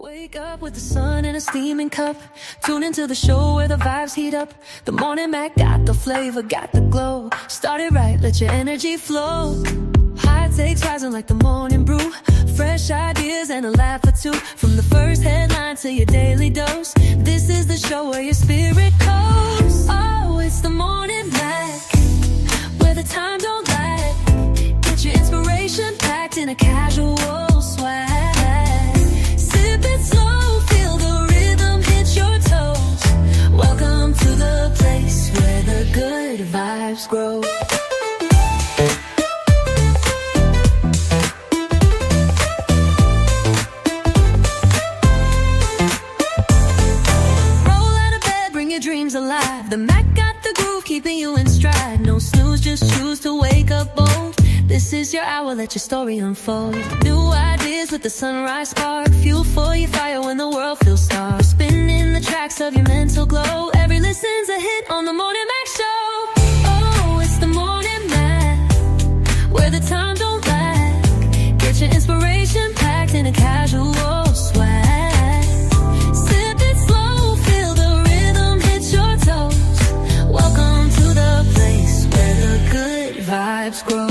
Wake up with the sun in a steaming cup. Tune into the show where the vibes heat up. The Morning Mac got the flavor, got the glow. Start it right, let your energy flow. High takes rising like the morning brew. Fresh ideas and a laugh or two. From the first headline to your daily dose. This is the show where your spirit goes. Oh, it's the Morning Mac, where the time don't lag. Get your inspiration packed in a casual swag. Sip it slow, feel the rhythm hit your toes. Welcome to the place where the good vibes grow. Dreams alive. The Mac got the groove, keeping you in stride. No snooze, just choose to wake up bold. This is your hour, let your story unfold. New ideas with the sunrise spark. Fuel for your fire when the world feels stark. Spinning the tracks of your mental glow. Every listen's a hit on the Morning Mac Show. Oh, it's the Morning Mac, where the time don't lag. Get your inspiration packed in a casual swag. Welcome to the place where the good vibes grow.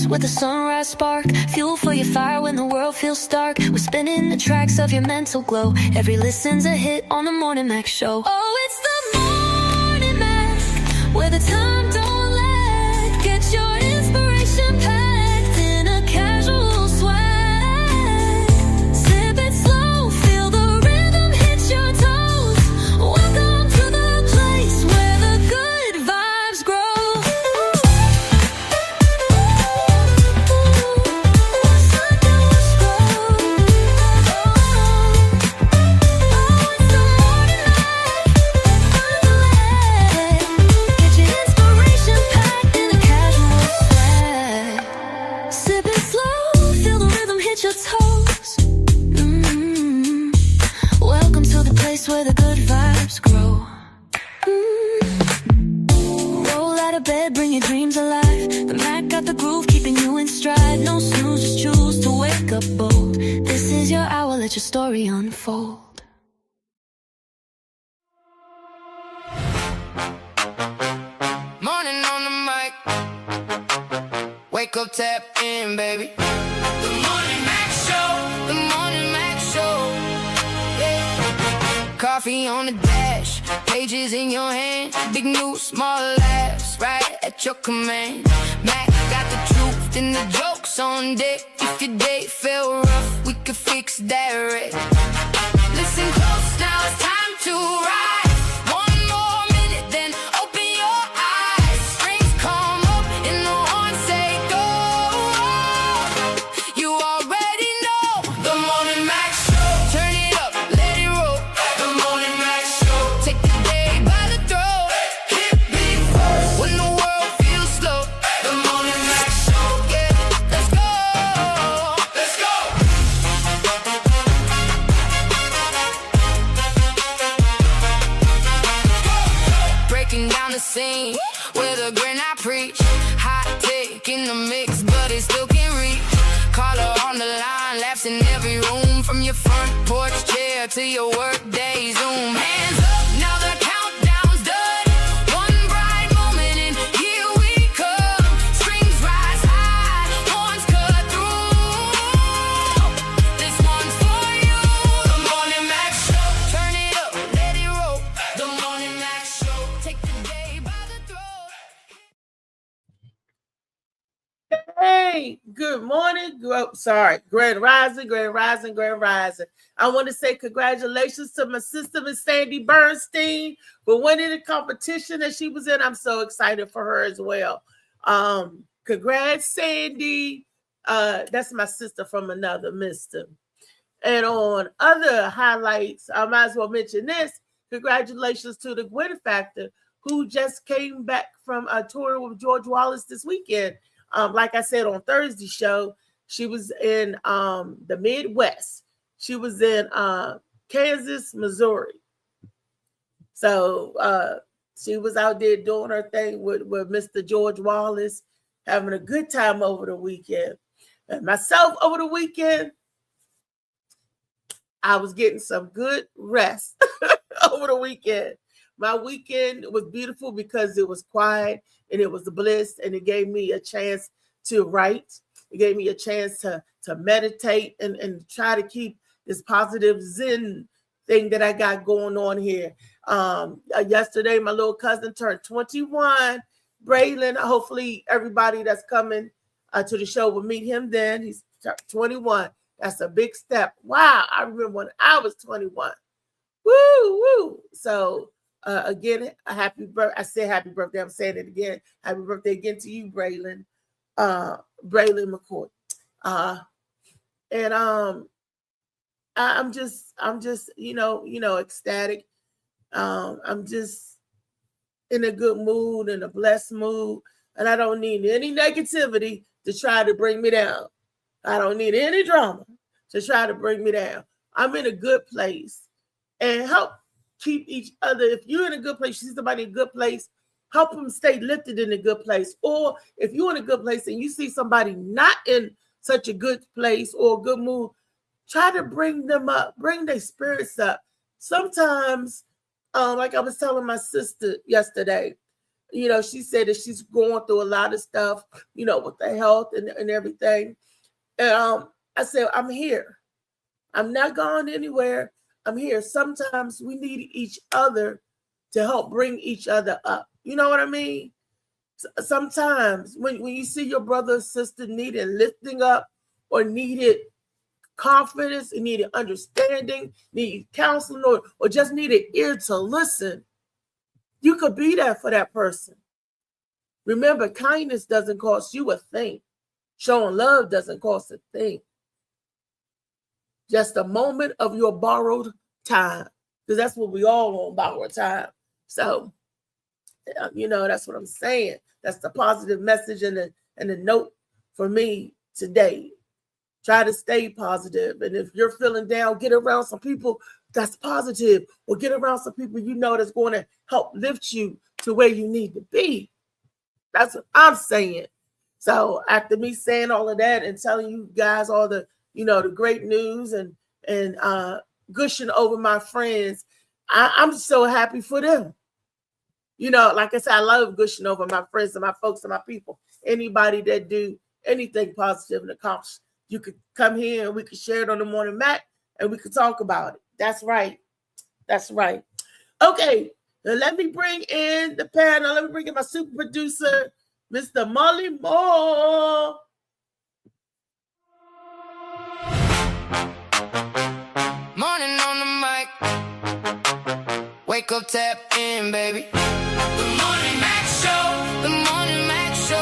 With a sunrise spark, fuel for your fire when the world feels stark. We're spinning the tracks of your mental glow. Every listen's a hit on the Morning Mac Show. Oh, it's the Morning Mac, where the time don't lag. Get your inspiration packed in a casual swag. Sip it slow, feel the rhythm hit your toes. Welcome to the place where the good vibes grow. Where the good vibes grow. Roll out of bed, bring your dreams alive. The Mac got the groove, keeping you in stride. No snooze, just choose to wake up bold. This is your hour, let your story unfold. Morning on the mic. Wake up, tap in, baby. The Morning Mac Show. The Morning Mac Show. Coffee on the dash, pages in your hand. Big news, small laughs, right at your command. Mac got the truth and the jokes on deck. If your day felt rough, we could fix that right. Listen close, now it's time to rise. One more minute, then open your eyes. Strings come up and the horns say go. You already know the Morning Mac Show. Turn it up, let it roll. Take the day by the throat. Hit beat first when the world feels slow. The Morning Mac Show. Yeah, let's go. Let's go. Breaking down the scene with a grin I preach. Hot take in the mix, but it still can't reach. Caller on the line, laughs in every room. From your front porch chair to your work day Zoom. Hands up. Now the countdown's done. One bright moment and here we come. Strings rise high, horns cut through. This one's for you. The Morning Mac Show. Turn it up, let it roll. The Morning Mac Show. Take the day by the throat. Hey, good morning. Grand Rising, Grand Rising, Grand Rising. I want to say congratulations to my sister, Miss Sandy Bernstein, for winning the competition that she was in. I'm so excited for her as well. Congrats, Sandy. That's my sister from another mister. And on other highlights, I might as well mention this. Congratulations to the Gwen Factor, who just came back from a tour with George Wallace this weekend. like I said on Thursday show, she was in the Midwest. She was in Kansas, Missouri. So she was out there doing her thing with Mr. George Wallace, having a good time over the weekend. And myself over the weekend, I was getting some good rest over the weekend. My weekend was beautiful because it was quiet and it was a bliss, and it gave me a chance to write. It gave me a chance to meditate and try to keep this positive Zen thing that I got going on here. Yesterday, my little cousin turned 21. Braylon, hopefully everybody that's coming to the show will meet him then. He's 21. That's a big step. Wow, I remember when I was 21. Woo! So again, a happy birthday. I said happy birthday. I'm saying it again. Happy birthday again to you, Braylon. Braylon McCoy. And I'm just ecstatic. I'm just in a good mood, in a blessed mood, and I don't need any negativity to try to bring me down. I don't need any drama to try to bring me down. I'm in a good place, and help keep each other. If you're in a good place, you see somebody in a good place, help them stay lifted in a good place. Or if you're in a good place and you see somebody not in such a good place or a good mood, try to bring them up, bring their spirits up. Sometimes, like I was telling my sister yesterday, she said that she's going through a lot of stuff, with the health and everything. And I said, I'm here. I'm not going anywhere. I'm here. Sometimes we need each other to help bring each other up. You know what I mean? Sometimes when you see your brother or sister needed lifting up or needed confidence and needed understanding, needed counseling, or just needed ear to listen, you could be there for that person. Remember, kindness doesn't cost you a thing. Showing love doesn't cost a thing. Just a moment of your borrowed time, because that's what we all on, borrowed time. So, that's what I'm saying. That's the positive message and the note for me today. Try to stay positive. And if you're feeling down, get around some people that's positive, or get around some people that's going to help lift you to where you need to be. That's what I'm saying. So after me saying all of that and telling you guys all the, the great news and gushing over my friends, I'm so happy for them. Like I said, I love gushing over my friends and my folks and my people. Anybody that do anything positive and accomplish, you could come here and we could share it on the Morning Mac and we could talk about it. That's right. That's right. Okay, now let me bring in the panel. Let me bring in my super producer, Mr. Molly Moore. Morning on the mic. Wake up, tap in, baby. The Morning Mac Show. The Morning Mac Show.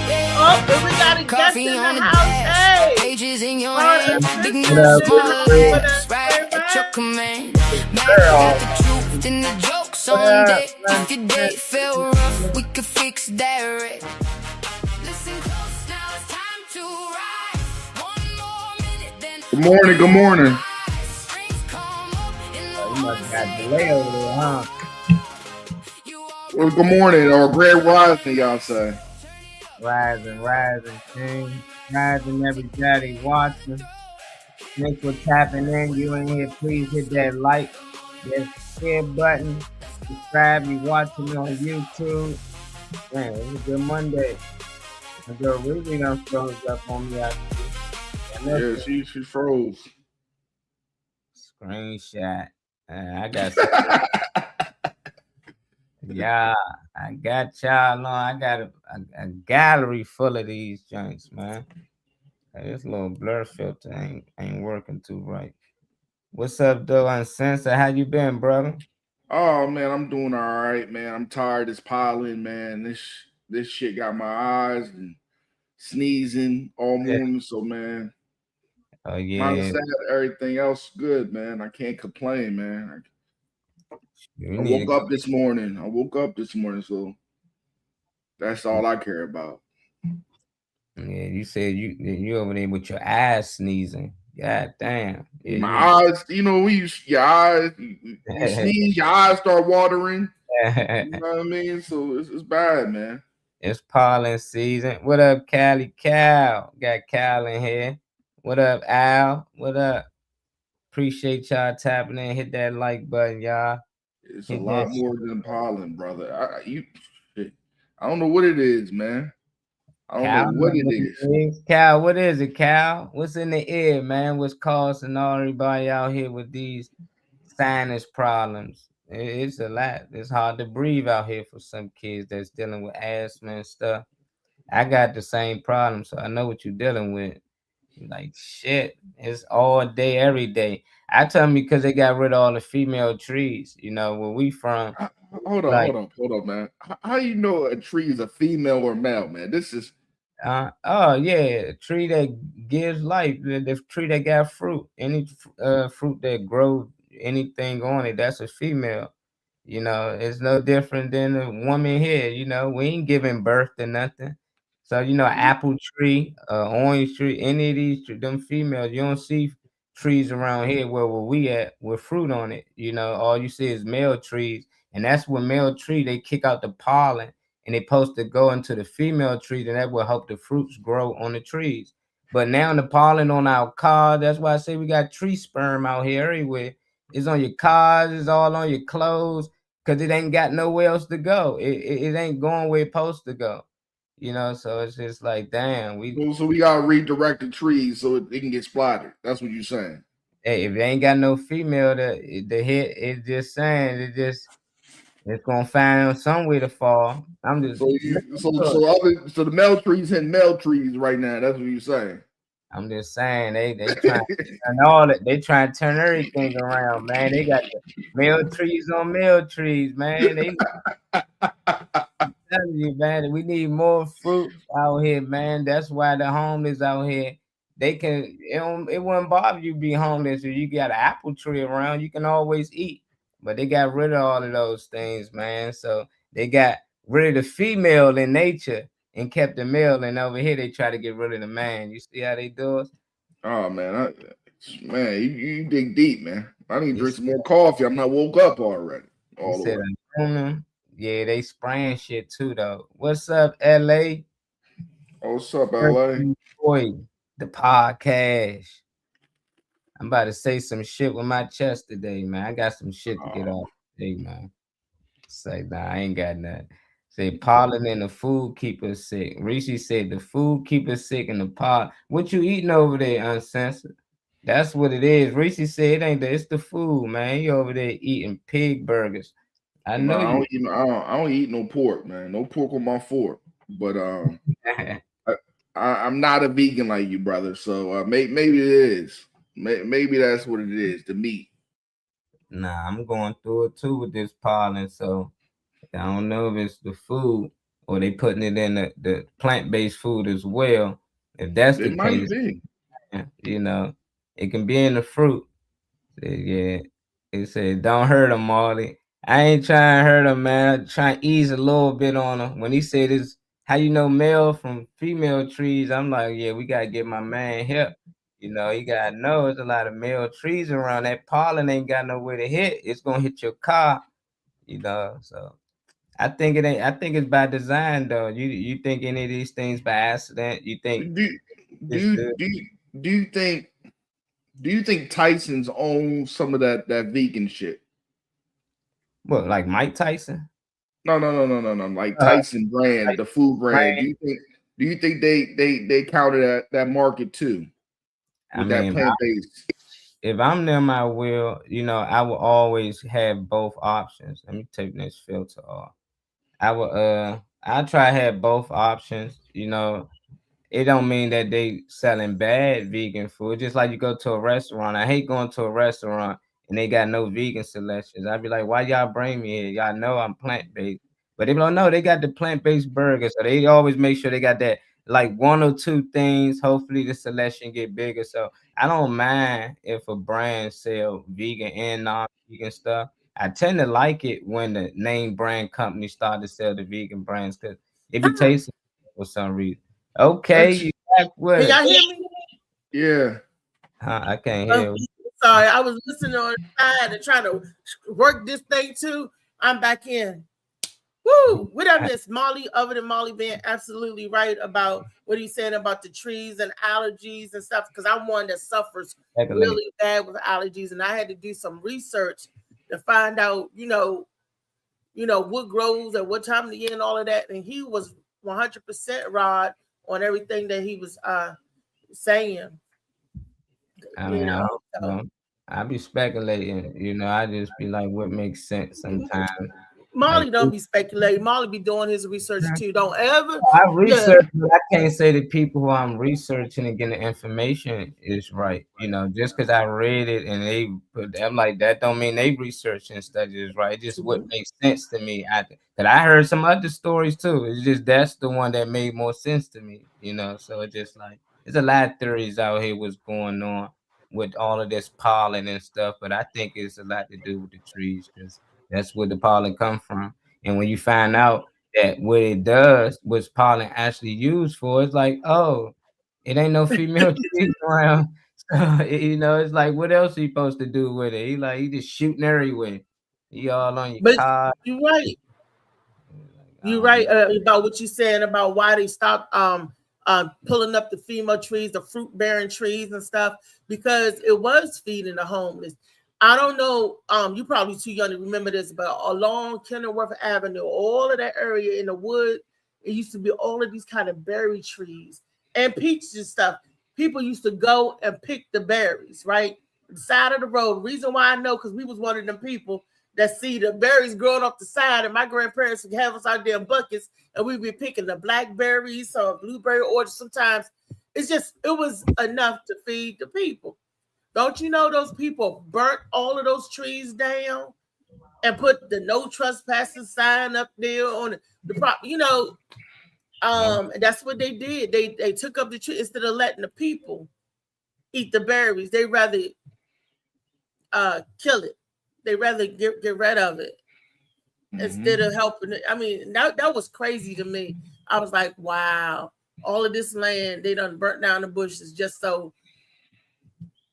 Yeah. Oh, but we got a guest in the house. Hey. Pages in your hand. Big news, small letters, right at your command. Mac got the truth and the jokes on deck. If your day felt rough, we could fix that right. Listen close, now it's time to rise. One more minute, then. Good morning, good morning. You must got delay over there, huh? Well, good morning, or Grand Rising, y'all say. Rising, King. Rising, everybody watching. Thanks for tapping in. You in here, please hit that like, that share button. Subscribe. You watching me on YouTube. Man, it's a good Monday. My girl really done froze up on me out here. Yeah, she froze. Screenshot. I got yeah, I got y'all on. I got a gallery full of these joints, man. This little blur filter ain't working too right. What's up, though, Uncensored? How you been, brother? Oh man, I'm doing all right, man. I'm tired of this pollen, man. This shit got my eyes and sneezing all morning. So man, oh yeah, mindset, everything else good, man. I can't complain, man. I woke up this morning, so that's all I care about. Yeah, you said you over there with your eyes sneezing. God damn. Yeah, My you. eyes, when your eyes, you sneeze, your eyes start watering. You know what I mean? So it's bad, man. It's pollen season. What up, Cali Cal? Got Cal in here. What up, Al? What up? Appreciate y'all tapping in. Hit that like button, y'all. It's a Hit that lot more than pollen, brother. I don't know what it is, man. I don't know Cal. what it is. Cal, what is it, Cal? What's in the air, man? What's causing everybody out here with these sinus problems? It's a lot. It's hard to breathe out here for some kids that's dealing with asthma and stuff. I got the same problem, so I know what you're dealing with. Like shit, it's all day, every day. I tell me because they got rid of all the female trees. You know where we from? Hold Like, on, man. How you know a tree is a female or male, man? This is oh yeah, a tree that gives life. The tree that got fruit. Any fruit that grows anything on it, that's a female. You know, it's no different than a woman here. You know, we ain't giving birth to nothing. So apple tree, orange tree, any of these them females, you don't see trees around here where we at with fruit on it. You know, all you see is male trees, and that's when male tree they kick out the pollen and they supposed to go into the female trees, and that will help the fruits grow on the trees. But now the pollen on our car, that's why I say we got tree sperm out here everywhere. It's on your cars, it's all on your clothes, because it ain't got nowhere else to go. It ain't going where it's supposed to go. So it's just like, damn, so we gotta redirect the trees so it can get splattered. That's what you're saying. hey, if it ain't got no female to hit, it's just saying it's gonna find somewhere to fall. I'm just So the male trees hitting male trees right now. That's what you're saying. I'm just saying they trying to turn all that they trying to turn everything around, man. They got the male trees on male trees, man. They telling you, man, we need more fruit out here, man. That's why the homeless out here, it wouldn't bother you be homeless if you got an apple tree around, you can always eat. But they got rid of all of those things, man. So they got rid of the female in nature and kept the male, and over here they try to get rid of the man. You see how they do it? Oh man, you dig deep, man. I need to drink some more coffee. I'm not woke up already. All the way. Yeah, they spraying shit too, though. What's up, LA? Oh, what's up, LA? Boy, the podcast. I'm about to say some shit with my chest today, man. I got some shit to get off today, man. Say, nah, I ain't got nothing. Say pollen and the food keep us sick. Rishi said the food keep us sick and the pollen. What you eating over there, uncensored? That's what it is. Rishi said it ain't that. It's the food, man. You over there eating pig burgers. I know you. I don't eat no pork, man. No pork on my fork. But I'm not a vegan like you, brother. So maybe it is. Maybe that's what it is. The meat. Nah, I'm going through it too with this pollen. So I don't know if it's the food or they putting it in the plant-based food as well. If that's the case, it can be in the fruit. Yeah, it said don't hurt him, Marley. I ain't trying to hurt him, man. I'm trying to ease a little bit on him. When he said this, how you know male from female trees? I'm like, yeah, we gotta get my man here. You gotta know there's a lot of male trees around. That pollen ain't got nowhere to hit. It's gonna hit your car. So I think it ain't. I think it's by design, though. You think any of these things by accident? You think? Do you think Tyson's own some of that vegan shit? What, like Mike Tyson? No. Like Tyson brand, like the food brand. Do you think they counted that market too? With that plant based. If I'm them, I will. I will always have both options. Let me take this filter off. I try to have both options. It don't mean that they selling bad vegan food. Just like you go to a restaurant. I hate going to a restaurant and they got no vegan selections. I'd be like, why y'all bring me here? Y'all know I'm plant-based. But they don't know they got the plant-based burger. So they always make sure they got that like one or two things. Hopefully the selection get bigger. So I don't mind if a brand sell vegan and non-vegan stuff. I tend to like it when the name brand companies start to sell the vegan brands because it be tasting for some reason. Okay, you back with Can it. y'all hear me? Yeah. I can't hear. Sorry, I was listening on the side and trying to work this thing too. I'm back in. Woo! What I miss, Molly, other than Molly being absolutely right about what he's saying about the trees and allergies and stuff, because I'm one that suffers really bad with allergies, and I had to do some research to find out, what grows at what time of the year and all of that. And he was 100% Rod on everything that he was saying. I mean, I be speculating. I just be like, what makes sense sometimes. Molly don't be speculating. Molly be doing his research too. Don't ever. I research, but I can't say that people who I'm researching and getting the information is right. Just because I read it and I'm like, that don't mean they research and study is right. It's just what makes sense to me. But I heard some other stories too. It's just that's the one that made more sense to me. So it's just like there's a lot of theories out here what's going on with all of this pollen and stuff. But I think it's a lot to do with the trees because that's where the pollen come from. And when you find out that what it does, what's pollen actually used for, it's like, oh, it ain't no female trees around. So, it's like, what else he supposed to do with it? He just shooting everywhere. He all on your car. You're right. You're right about what you're saying about why they stopped pulling up the female trees, the fruit-bearing trees and stuff, because it was feeding the homeless. I don't know. You're probably too young to remember this, but along Kenilworth Avenue, all of that area in the wood, it used to be all of these kind of berry trees and peaches and stuff. People used to go and pick the berries, right? The side of the road. The reason why I know, because we was one of them people that see the berries growing up the side, and my grandparents would have us out there in buckets, and we'd be picking the blackberries or blueberry orchards. Sometimes it was enough to feed the people. Don't you know those people burnt all of those trees down and put the no trespassing sign up there on the property? That's what they did. They took up the tree instead of letting the people eat the berries. They rather kill it. They rather get rid of it instead of helping it. I mean, that was crazy to me. I was like, wow, all of this land, they done burnt down the bushes just so,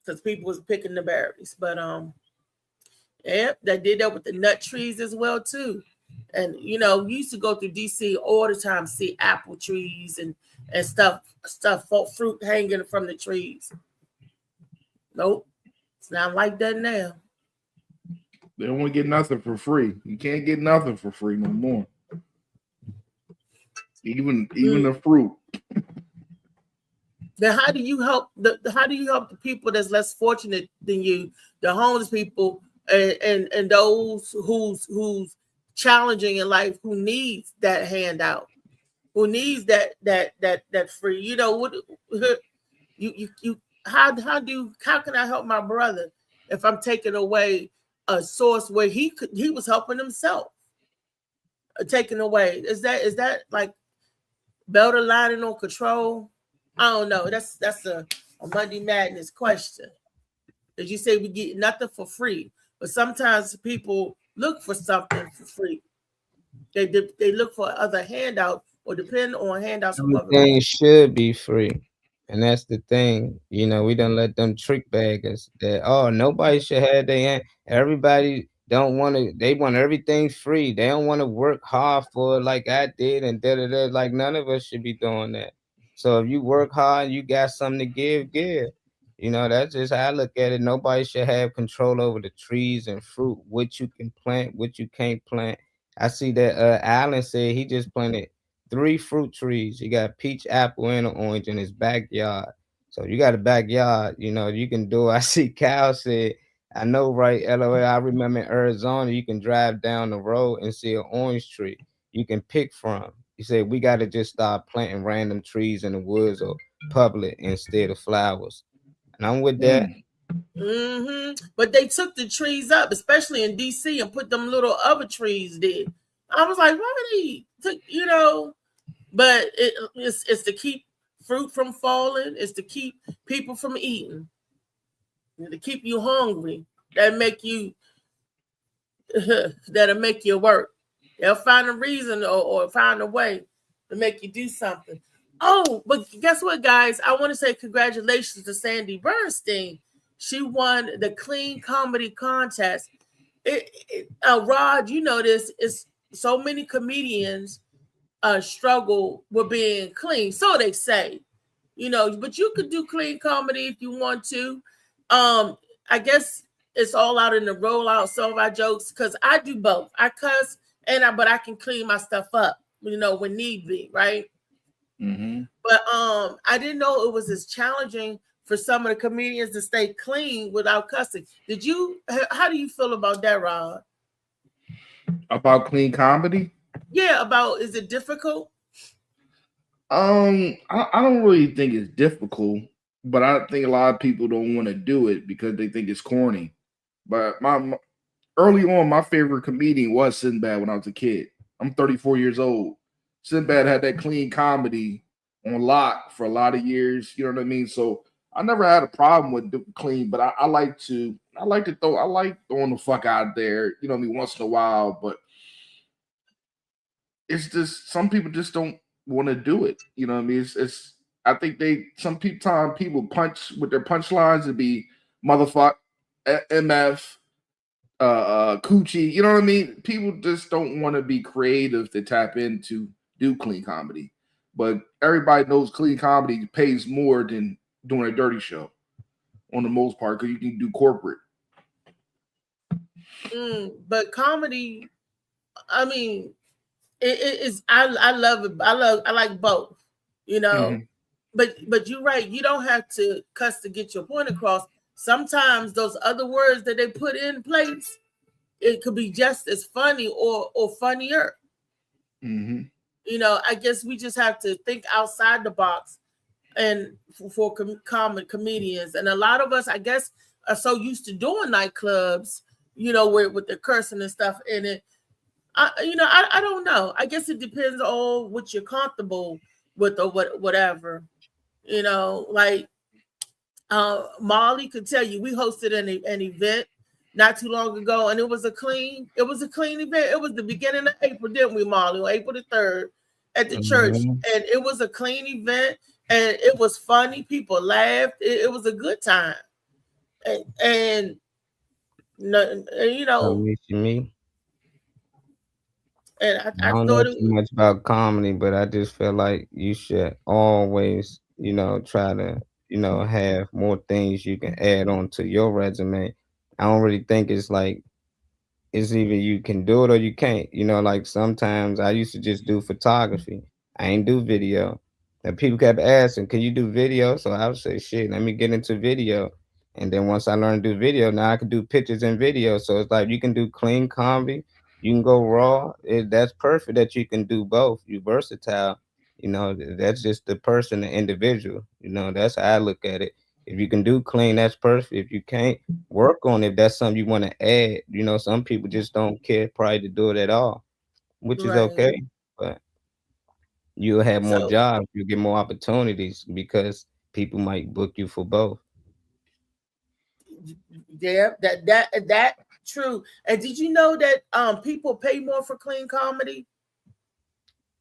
because people was picking the berries. But they did that with the nut trees as well too. And we used to go through DC all the time, see apple trees and stuff, fruit hanging from the trees. Nope, it's not like that now. They don't want to get nothing for free. You can't get nothing for free no more. Even the fruit. Then how do you help the people that's less fortunate than you, the homeless people, and those who's challenging in life, who needs that handout, who needs that free? How can I help my brother if I'm taking away a source where he was helping himself? Taken away, is that like Belter lining on control? I don't know. That's a Monday Madness question. As you say, we get nothing for free, but sometimes people look for something for free. They look for other handout or depend on handouts from other people. Everything should be free, and that's the thing. We don't let them trick bag us that nobody should have their hand. Everybody don't want to. They want everything free. They don't want to work hard for it like I did, and da. Like none of us should be doing that. So if you work hard, you got something to give. That's just how I look at it. Nobody should have control over the trees and fruit, what you can plant, what you can't plant. I see that Alan said he just planted 3 fruit trees. He got peach, apple, and an orange in his backyard. So you got a backyard, you can do. I see Cal said, I know, right? LOL. I remember in Arizona, you can drive down the road and see an orange tree you can pick from. He said, we got to just start planting random trees in the woods or public instead of flowers. And I'm with that. Mm-hmm. But they took the trees up, especially in DC, and put them little other trees there. I was like, why would they took, but it's to keep fruit from falling. It's to keep people from eating. To keep you hungry. That'll make you work. They'll find a reason or find a way to make you do something. Oh, but guess what, guys? I want to say congratulations to Sandy Bernstein. She won the Clean Comedy Contest. Rod, you know this is so many comedians struggle with being clean, so they say, but you could do clean comedy if you want to. I guess it's all out in the rollout some of our jokes because I do both. I cuss but I can clean my stuff up, when need be, right? Mm-hmm. But I didn't know it was as challenging for some of the comedians to stay clean without cussing. How do you feel about that, Rod? About clean comedy? Yeah, is it difficult? I don't really think it's difficult, but I think a lot of people don't want to do it because they think it's corny. But my early on, my favorite comedian was Sinbad when I was a kid. I'm 34 years old. Sinbad had that clean comedy on lock for a lot of years. You know what I mean? So I never had a problem with clean, but I like throwing the fuck out there, you know what I mean, once in a while. But it's just some people just don't want to do it. You know what I mean? It's I think people punch with their punchlines to be motherfuck, MF, coochie. You know what I mean? People just don't want to be creative to tap into do clean comedy. But everybody knows clean comedy pays more than doing a dirty show on the most part because you can do corporate. But comedy, I mean, it is. I love it. I like both. Mm-hmm. But you're right. You don't have to cuss to get your point across. Sometimes those other words that they put in place, it could be just as funny or funnier. Mm-hmm. I guess we just have to think outside the box, and for common comedians, and a lot of us, I guess, are so used to doing nightclubs, with the cursing and stuff in it. I don't know. I guess it depends on what you're comfortable with or whatever. Like Molly could tell you, we hosted an event not too long ago, and it was a clean event. It was the beginning of April, didn't we, Molly? On April the 3rd at the church, and it was a clean event, and it was funny. People laughed. It was a good time, and me. And I don't know too much about comedy, but I just feel like you should always, try to, have more things you can add on to your resume. I don't really think it's like it's either you can do it or you can't. Like sometimes I used to just do photography. I ain't do video. And people kept asking, can you do video? So I would say, shit, let me get into video. And then once I learned to do video, now I can do pictures and video. So it's like you can do clean comedy, you can go raw. That's perfect that you can do both. You versatile. That's just the person, the individual. That's how I look at it. If you can do clean, that's perfect. If you can't, work on it. If that's something you want to add. Some people just don't care probably to do it at all, which is okay. But you'll have more jobs. You'll get more opportunities because people might book you for both. Yeah, that true. And did you know that people pay more for clean comedy?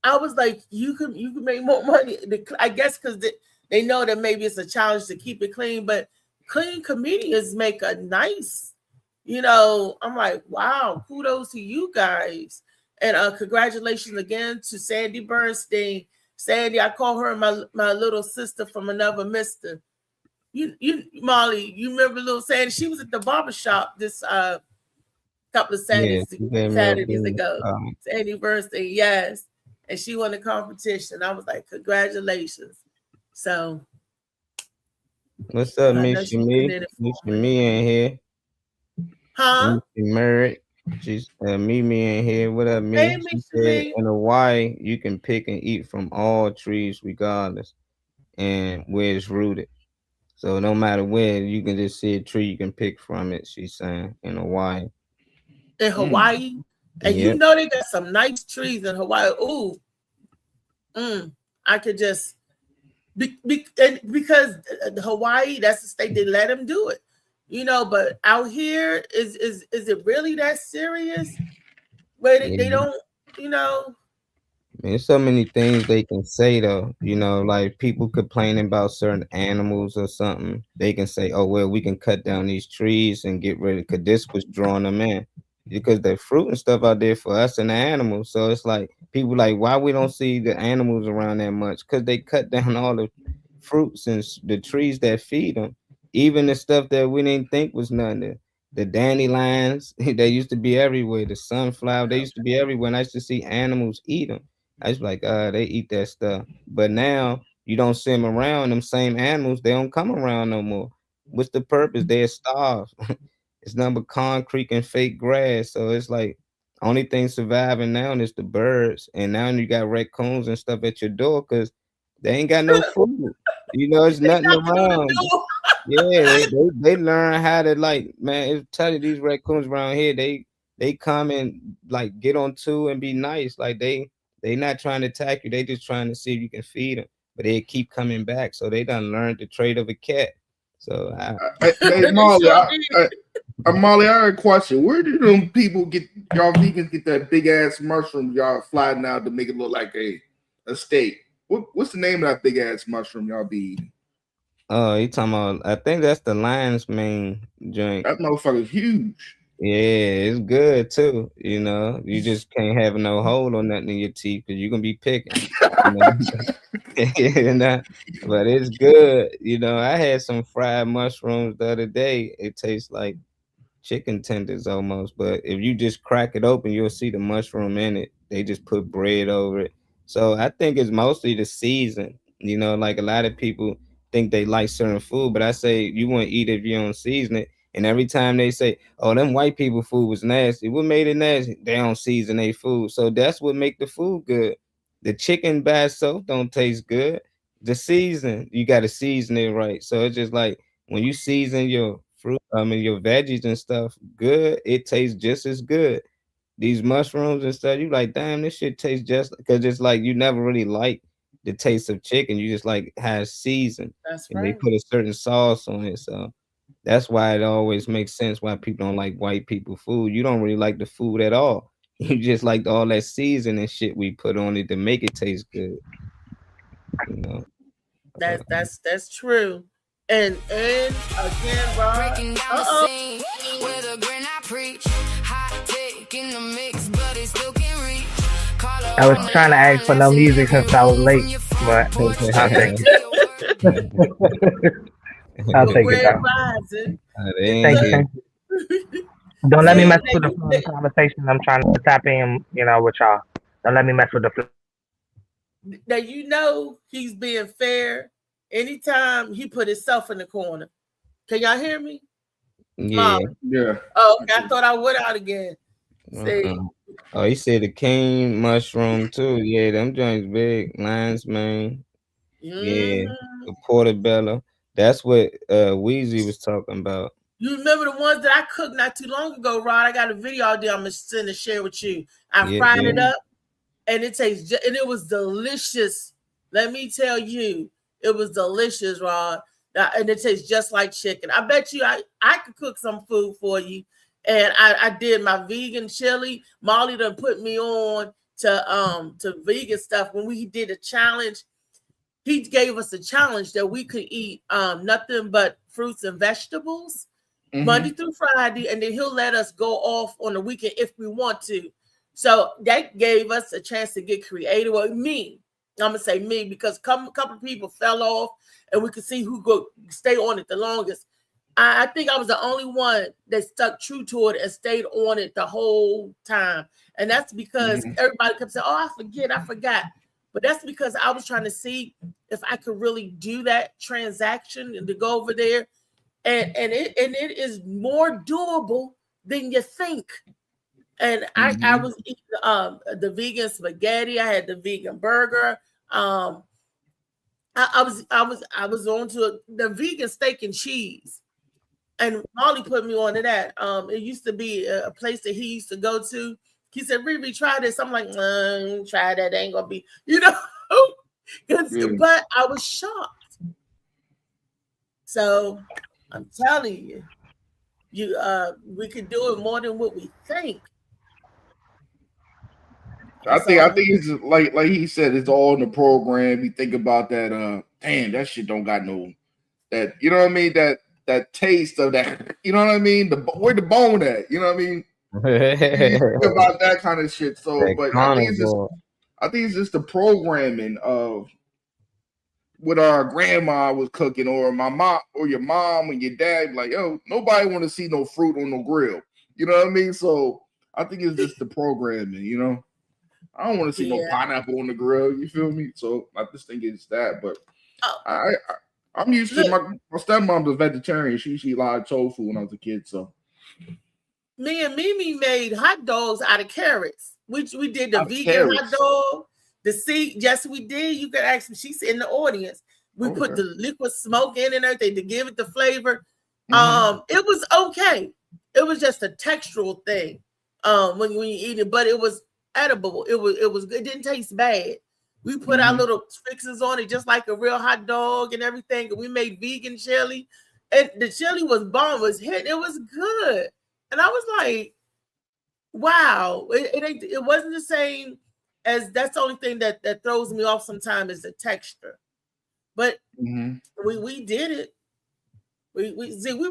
I was like, you can make more money. I guess because they know that maybe it's a challenge to keep it clean, but clean comedians make a nice, I'm like, wow, kudos to you guys. And congratulations again to Sandy Bernstein. Sandy, I call her my little sister from another mister. You Molly, you remember little Sandy? She was at the barbershop this couple of Saturdays ago. Sandy Bernstein, yes. And she won the competition. I was like, congratulations. So what's up, Miss Me? Miss Me in here. Huh? Married. She's Mimi in here. What up, Mimi? Hey, she said in Hawaii, you can pick and eat from all trees regardless and where it's rooted. So no matter where, you can just see a tree, you can pick from it, she's saying, in Hawaii. In Hawaii? And yep. They got some nice trees in Hawaii. Ooh. I could just because Hawaii, that's the state they let them do it. But out here, is it really that serious? But they don't, Man, there's so many things they can say though. You know, like people complaining about certain animals or something. They can say, "Oh well, we can cut down these trees and get rid of," because this was drawing them in. Because the fruit and stuff out there for us and the animals. So it's like people like, why we don't see the animals around that much? Because they cut down all the fruits and the trees that feed them. Even the stuff that we didn't think was nothing. The dandelions, they used to be everywhere. The sunflower, they used to be everywhere. And I used to see animals eat them. I was like, they eat that stuff. But now you don't see them around. Them same animals, they don't come around no more. What's the purpose? They're starved. It's nothing but concrete and fake grass. So it's like only thing surviving now is the birds. And now you got raccoons and stuff at your door because they ain't got no food. You know, it's nothing around. Yeah, they learn how to like, man. It's tell you these raccoons around here, they come and like get on two and be nice. Like they not trying to attack you. They just trying to see if you can feed them. But they keep coming back. So they done learned the trait of a cat. So hey Molly, I had a question. Where do them people get y'all vegans get that big ass mushroom y'all flying out to make it look like a steak? What's the name of that big ass mushroom y'all be eating? oh, you talking about? I think that's the lion's mane joint. That motherfucker's huge. Yeah, it's good too. You know, you just can't have no hole or nothing in your teeth because you're gonna be picking. You know? You know, but it's good. You know, I had some fried mushrooms the other day. It tastes like chicken tenders almost. But if you just crack it open, you'll see the mushroom in it. They just put bread over it. So I think it's mostly the season. You know, like a lot of people think they like certain food, but I say you won't eat it if you don't season it. And every time they say, "Oh, them white people food was nasty," what made it nasty? They don't season their food, so that's what make the food good. The chicken by itself don't taste good. The season, you got to season it right. So it's just like when you season your fruit, I mean your veggies and stuff good, it tastes just as good. These mushrooms and stuff, you like, damn, this shit tastes just because it's like you never really like the taste of chicken. You just like has season That's and they right. put a certain sauce on it. So that's why it always makes sense why people don't like white people food. You don't really like the food at all. You just like all that seasoning shit we put on it to make it taste good. You know. That's true. And again, Rod. Breaking down the scene with a grin I preach. Hot take in the mix, but it still can reach. I was trying to ask for no music since I was late, but I'll take it. I'll take it though. Thank you. Don't let me mess with the flow of the conversation. I'm trying to tap in, with y'all. Don't let me mess with the flow. Now he's being fair. Anytime he put himself in the corner. Can y'all hear me? Yeah. Yeah. Oh, okay. I thought I went out again. See? Oh, he said the king mushroom too. Yeah, them joints big. Lion's mane. Yeah. The portobello. That's what Weezy was talking about. You remember the ones that I cooked not too long ago, Rod? I got a video out there I'm gonna send and share with you. I fried it up, and it was delicious. Let me tell you, it was delicious, Rod. And it tastes just like chicken. I bet you I could cook some food for you. And I did my vegan chili. Molly done put me on to vegan stuff. When we did a challenge, he gave us a challenge that we could eat nothing but fruits and vegetables Monday through Friday, and then he'll let us go off on the weekend if we want to. So that gave us a chance to get creative. Well, me, I'm gonna say me, because a couple of people fell off, and we could see who go stay on it the longest. I think I was the only one that stuck true to it and stayed on it the whole time, and that's because everybody kept saying, "Oh, I forgot." But that's because I was trying to see if I could really do that transaction and to go over there. And it is more doable than you think. And I was eating the vegan spaghetti. I had the vegan burger. I was on to the vegan steak and cheese. And Molly put me on to that. It used to be a place that he used to go to. He said, "Riri, try this." I'm like, try that. Ain't gonna be, But I was shocked. So I'm telling you, we can do it more than what we think. I think it's just like he said, it's all in the program. You think about that. Damn, that shit don't got no that. You know what I mean? That taste of that. You know what I mean? Where the bone at? You know what I mean? You think about that kind of shit. So, but I think it's just the programming of what our grandma was cooking, or my mom, or your mom and your dad. Like, yo, nobody want to see no fruit on no grill. You know what I mean? So I think it's just the programming. You know, I don't want to see no pineapple on the grill. You feel me? So I just think it's that. But I'm used to my stepmom's a vegetarian. She eat a lot of tofu when I was a kid. So me and Mimi made hot dogs out of carrots. We did the vegan carrots. hot dog. The seed, yes, we did. You could actually, she's in the audience. We put the liquid smoke in and everything to give it the flavor. It was okay. It was just a textural thing. When you eat it, but it was edible. It was good. It didn't taste bad. We put our little fixes on it just like a real hot dog and everything. And we made vegan chili. And the chili was bomb, was hit. It was good. And I was like, wow, it wasn't the same. As that's the only thing that throws me off sometimes is the texture, but we did it. We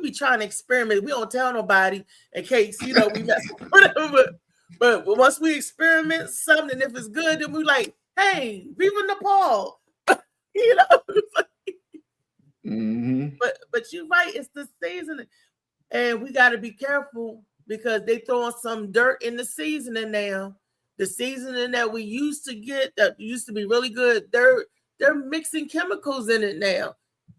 be trying to experiment. We don't tell nobody in case we mess with whatever. But once we experiment something, if it's good, then we like, hey, Viva Nepal, But you're right. It's the season, and we got to be careful because they throwing some dirt in the seasoning now. The seasoning that we used to get that used to be really good, they're mixing chemicals in it now.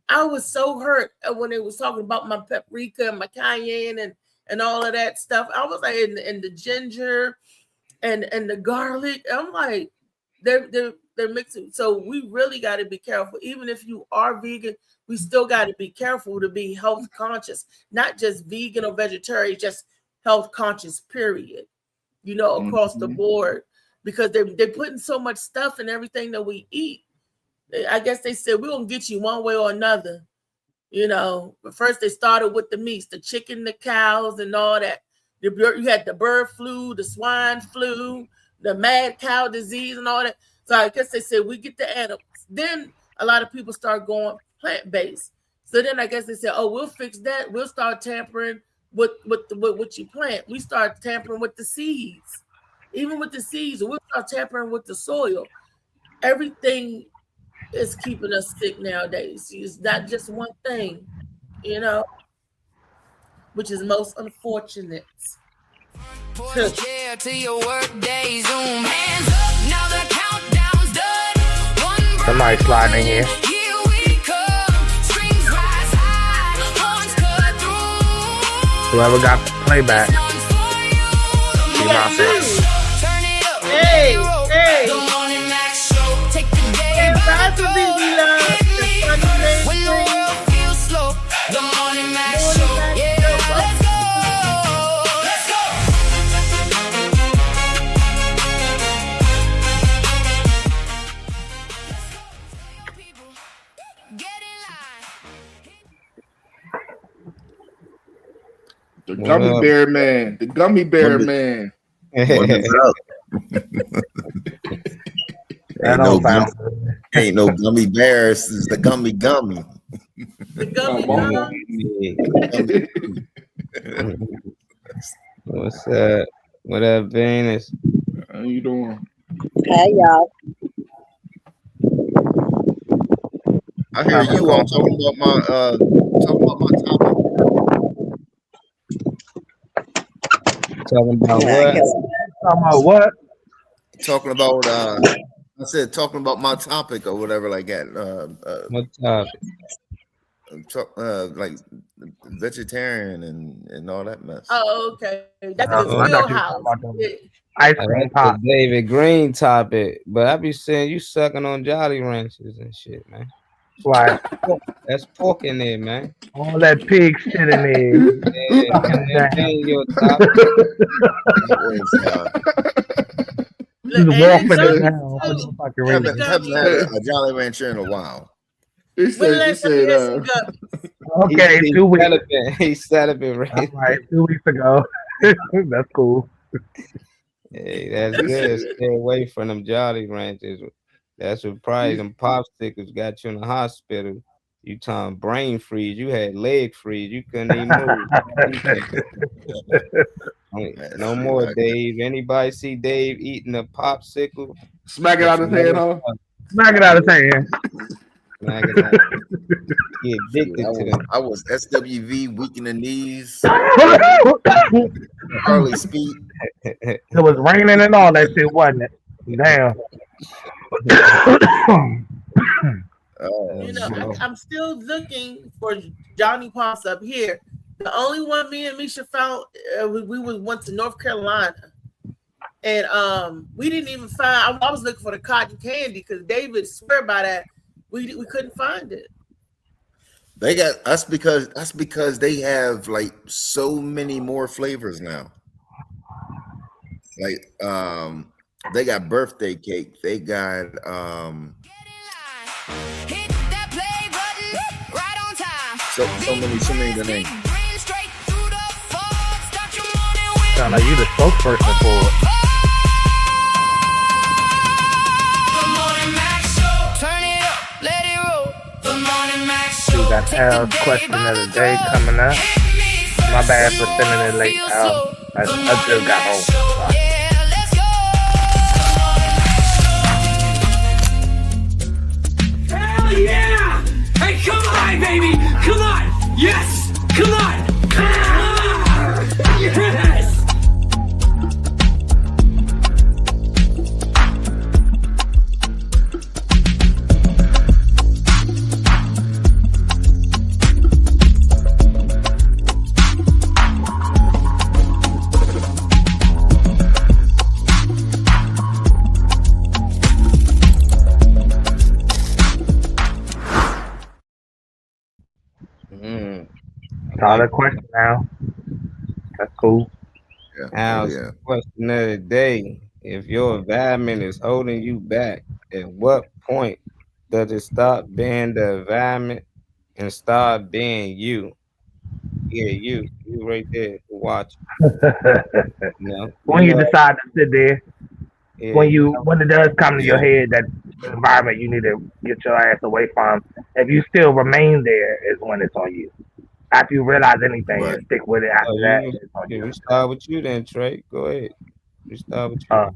I was so hurt when they was talking about my paprika and my cayenne and all of that stuff. I was like, and the ginger and the garlic. I'm like, they're mixing. So we really got to be careful. Even if you are vegan, we still got to be careful to be health conscious, not just vegan or vegetarian, just health conscious, period. Across the board, because they're putting so much stuff in everything that we eat. I guess they said we're gonna get you one way or another, But first they started with the meats, the chicken, the cows, and all that. You had the bird flu, the swine flu, the mad cow disease, and all that. So I guess they said we get the animals. Then a lot of people start going plant-based. So then I guess they said, oh, we'll fix that. We'll start tampering with what you plant. We start tampering with the seeds. Even with the seeds, we'll start tampering with the soil. Everything is keeping us sick nowadays. It's not just one thing, which is most unfortunate. To your work day, zoom hands up. Now the countdown's done. Somebody sliding in here. Whoever got playback. See myself. Hey. Bye for Busy Love. When the world feels slow, the Morning Mac Show. Yeah, let's go. The Gummy Bear Man. The Gummy Bear Man. What is up? Ain't no gummy bears. It's the gummy. The gummy What's up? What up, Venus? How you doing? Hey, y'all. I hear you all talking about my topic. Talking about what? Talking about what? Talking about I said talking about my topic or whatever like that. What topic? Like vegetarian and all that mess. Oh, okay. That's his wheelhouse. Ice cream pop. The David Green topic, but I be saying you sucking on Jolly Ranchers and shit, man. Why? That's pork in there, man. All that pig shit in there. Yeah, that ain't your topic. He's walking it down. Haven't had a Jolly Rancher in a while. He said, okay, 2 weeks. He's celibate, right? All right, 2 weeks ago. That's cool. Hey, that's good. Stay away from them Jolly Ranchers. That's what probably them popsicles got you in the hospital. You time brain freeze. You had leg freeze. You couldn't even move. No more, Dave. Anybody see Dave eating a popsicle? Smack it out his head, huh? Smack it out of his hand. Smack it out. Get addicted to them. I was SWV, weak in the knees, early speed. It was raining and all that shit, wasn't it? Damn. You know, I'm still looking for Johnny Pops up here. The only one me and Misha found, we went to North Carolina, and we didn't even find. I was looking for the cotton candy because David swear by that. We couldn't find it. They got that's because they have like so many more flavors now. Like they got birthday cake. They got Hit that play button right on time. so many the name. Sound like you the spokesperson for it. Turn it up, let it roll. The Morning Max We Show. got Al's question of the day coming up. My bad for sending it late, Al. I just got home. Sorry. Yeah, let's go. Hell yeah! Hey, come on, baby! Come on! Yes! Come on! Ah! Yes! Solid question now. That's cool. Al's question of the day: if your environment is holding you back, at what point does it stop being the environment and start being you? Yeah, you right there, watch. When you decide to sit there, Yeah, when it does come to your head that the environment you need to get your ass away from, if you still remain there, is when it's on you. After you realize anything, and stick with it. After that, it's on you. we start with you then, Trey. Go ahead. We start with you.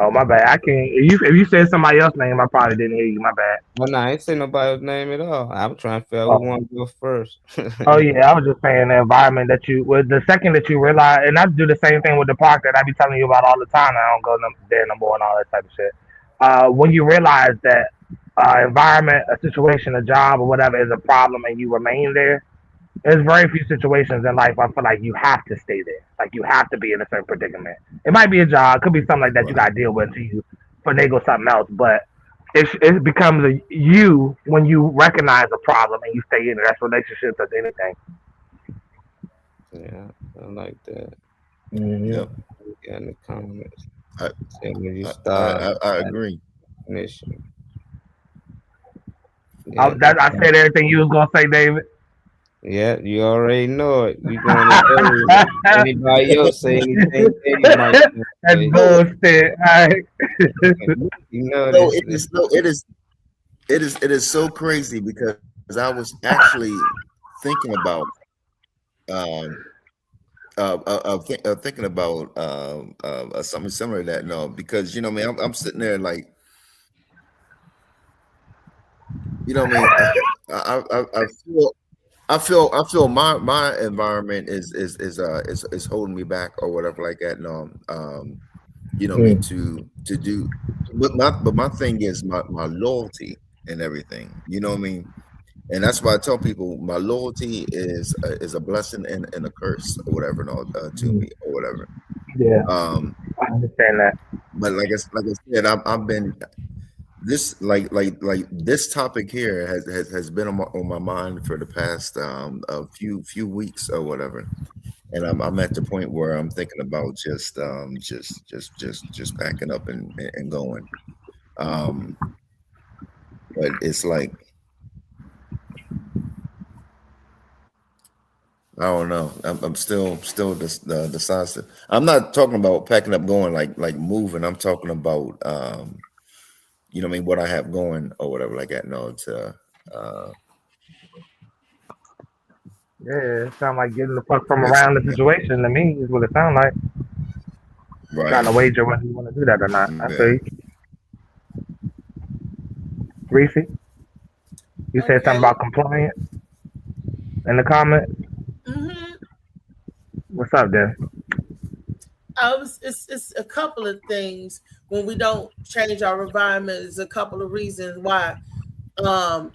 Oh my bad. I can't. If you said somebody else's name, I probably didn't hear you. My bad. Well, no, I ain't say nobody's name at all. I'm trying to figure out who want to go first. Oh yeah, I was just saying the environment that the second that you realize, and I do the same thing with the park that I be telling you about all the time. I don't go there no more and all that type of shit. When you realize that environment, a situation, a job, or whatever is a problem, and you remain there, there's very few situations in life I feel like you have to stay there. Like you have to be in a certain predicament. It might be a job, it could be something like that you gotta deal with until you finagle something else. But it becomes you when you recognize a problem and you stay in it. That's relationships, that's anything. Yeah, I like that. Yep. In the comments. I agree. Definition. I said everything you was gonna say, David. Yeah, you already know it. You going to anybody else say anything? That's bullshit. All right. You know No, it is so crazy because I was actually thinking about thinking about something similar to that. No, because you know, man, I'm sitting there like, you know, man, I feel my environment is holding me back or whatever like that. No, you know, me to do, but my thing is my loyalty and everything. You know what I mean? And that's why I tell people my loyalty is a blessing and a curse or whatever, to me or whatever. Yeah, I understand that. But like I said, I've been this like this topic here has been on my mind for the past a few weeks or whatever, and I'm at the point where I'm thinking about just packing up and going. But it's like I don't know. I'm still decisive. I'm not talking about packing up, going like moving. I'm talking about you know what I mean, what I have going or whatever like that. No, to Yeah, it sound like getting the fuck from around the situation to me is what it sound like. Trying to right. wager whether you want to do that or not. I Yeah. see. Reese, you said something Okay. about compliance in the comments. Mm-hmm. What's up, then? It's a couple of things when we don't change our environment. There's a couple of reasons why. Um,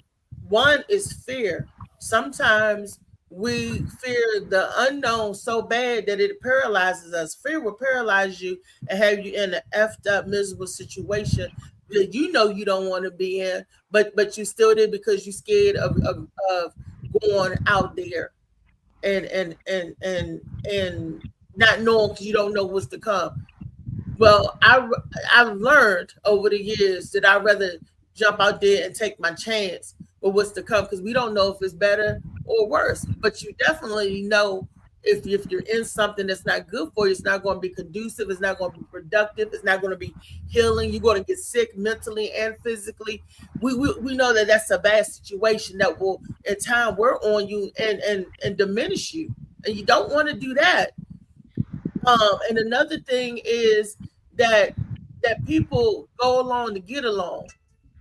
One is fear. Sometimes we fear the unknown so bad that it paralyzes us. Fear will paralyze you and have you in an effed up, miserable situation that you know you don't want to be in, but you still did because you're scared of going out there and not knowing because you don't know what's to come. Well, I've learned over the years that I'd rather jump out there and take my chance with what's to come because we don't know if it's better or worse. But you definitely know if you're in something that's not good for you, it's not going to be conducive, it's not going to be productive, it's not going to be healing. You're going to get sick mentally and physically. We know that that's a bad situation that will in time wear on you and diminish you, and you don't want to do that. And another thing is that people go along to get along.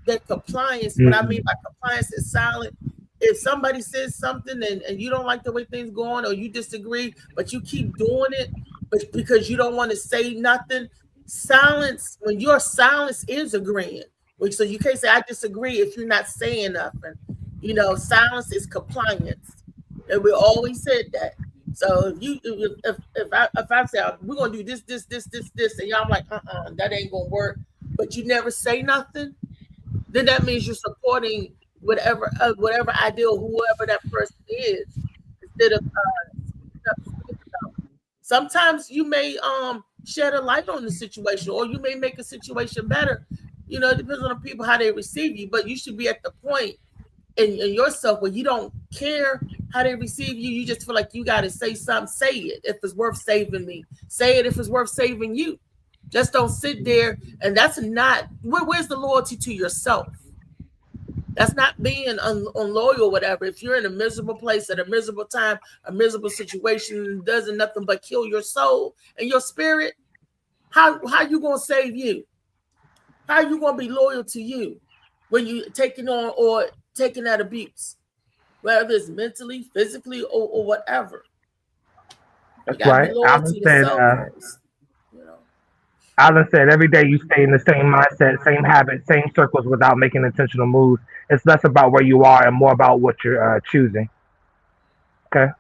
That compliance, what I mean Mm. by compliance is silent. If somebody says something and you don't like the way things going or you disagree, but you keep doing it, but because you don't want to say nothing, silence, when your silence is agreeing. So you can't say I disagree if you're not saying nothing. You know, silence is compliance. And we always said that. So if I say we're gonna do this, and y'all like, that ain't gonna work, but you never say nothing, then that means you're supporting whatever ideal, whoever that person is, instead of speaking up. Sometimes you may shed a light on the situation, or you may make a situation better. You know, it depends on the people how they receive you, but you should be at the point in yourself where you don't care how they receive you. You just feel like you got to say something. Say it if it's worth saving me. Say it if it's worth saving you. Just don't sit there. And that's not where's the loyalty to yourself. That's not being unloyal or whatever. If you're in a miserable place at a miserable time, a miserable situation, doesn't nothing but kill your soul and your spirit, how you gonna save you? How you gonna be loyal to you when you taking on or taking that abuse, whether it's mentally, physically, or whatever? You That's gotta be right. loyal to yourself first. You know. Alan said every day you stay in the same mindset, same habits, same circles without making intentional moves. It's less about where you are and more about what you're choosing. Okay.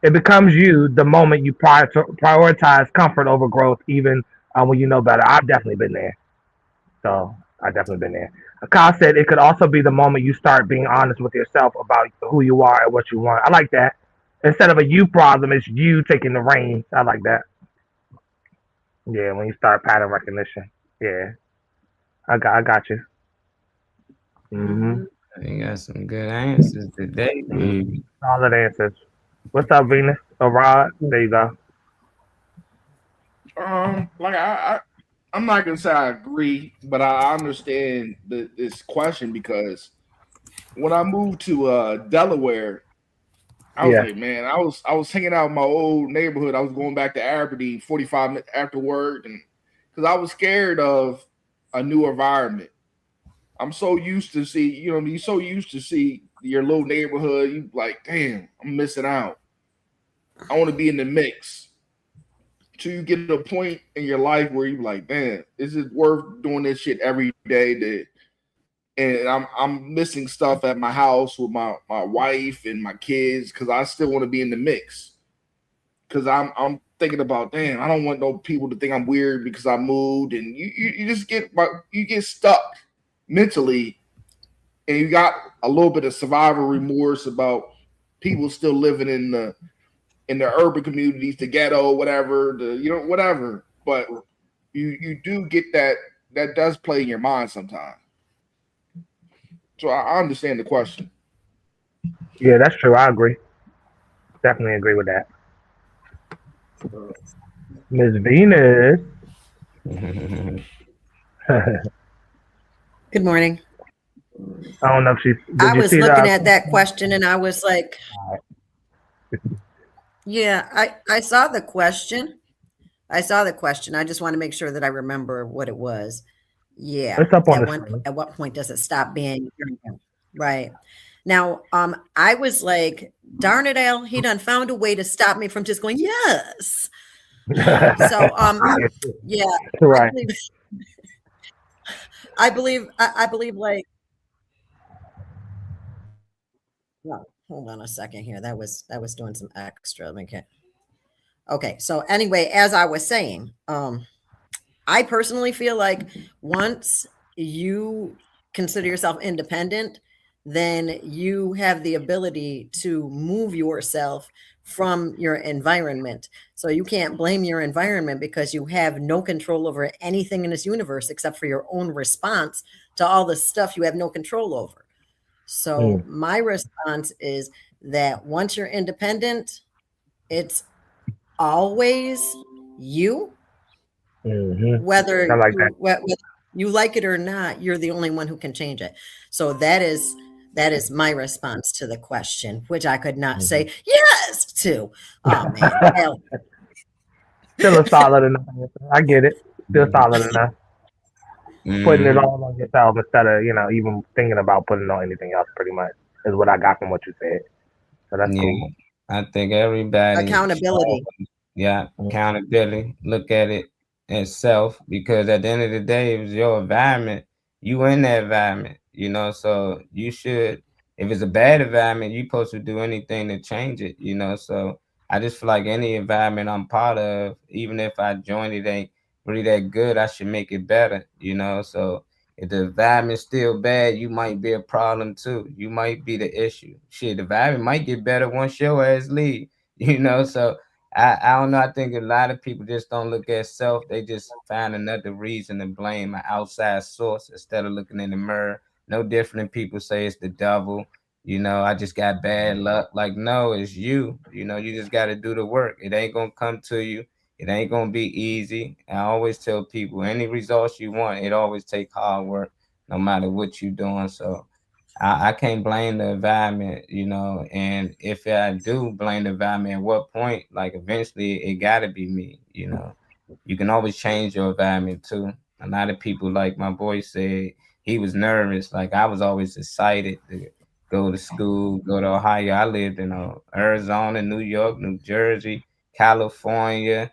It becomes you the moment you prioritize comfort over growth, even when you know better. I've definitely been there. So I've definitely been there. Kyle said it could also be the moment you start being honest with yourself about who you are and what you want. I like that. Instead of a you problem, it's you taking the reins. I like that. Yeah, when you start pattern recognition. Yeah, I got you. Mm-hmm. Mm-hmm. You got some good answers today, dude. Solid answers. What's up, Venus? Oh, Rod. There you go. Like I'm not gonna say I agree, but I understand this question because when I moved to Delaware, I was Yeah. like, man, I was hanging out in my old neighborhood. I was going back to Aberdeen 45 minutes after work, and because I was scared of a new environment. I'm so used to see, you're so used to see your little neighborhood. You like, damn, I'm missing out. I want to be in the mix. Till you get to a point in your life where you're like, man, is it worth doing this shit every day? And I'm missing stuff at my house with my wife and my kids because I still want to be in the mix. Because I'm thinking about, damn, I don't want no people to think I'm weird because I moved, and you just get stuck mentally, and you got a little bit of survival remorse about people still living in the urban communities, the ghetto, whatever, whatever. But you do get that does play in your mind sometimes. So I understand the question. Yeah, that's true. I agree. definitely agree with that. Miss Venus. Good morning. I don't know if she. I was looking at that question and I was like, yeah, I saw the question. I just want to make sure that I remember what it was. Yeah. It's up on the screen. At what point does it stop being right? Now, I was like, darn it, Al, he done found a way to stop me from just going, yes. So, yeah, right. I believe like, no, hold on a second here. That was doing some extra. Okay. So anyway, as I was saying, I personally feel like once you consider yourself independent, then you have the ability to move yourself from your environment. So you can't blame your environment because you have no control over anything in this universe except for your own response to all the stuff you have no control over. So my response is that once you're independent, it's always you. Whether you like it or not, you're the only one who can change it. So that is my response to the question, which I could not say yes to. Oh man. Still a solid enough. I get it. Still solid enough. Putting it all on yourself instead of, even thinking about putting on anything else, pretty much, is what I got from what you said. So that's cool. I think everybody accountability. Accountability. Look at it as self, because at the end of the day, it was your environment. You in that environment, so you should, if it's a bad environment, you're supposed to do anything to change it, so I just feel like any environment I'm part of, even if I join it ain't really that good, I should make it better, so if the environment's still bad, you might be a problem too. You might be the issue. Shit, the environment might get better once your ass leave, so I don't know. I think a lot of people just don't look at self. They just find another reason to blame an outside source instead of looking in the mirror. No different than people say it's the devil. I just got bad luck. Like, no, it's you. You just got to do the work. It ain't going to come to you. It ain't going to be easy. I always tell people, any results you want, it always take hard work, no matter what you're doing. So I can't blame the environment, and if I do blame the environment, at what point, like eventually it gotta be me, You can always change your environment too. A lot of people, like my boy said, he was nervous. Like I was always excited to go to school, go to Ohio. I lived in Arizona, New York, New Jersey, California,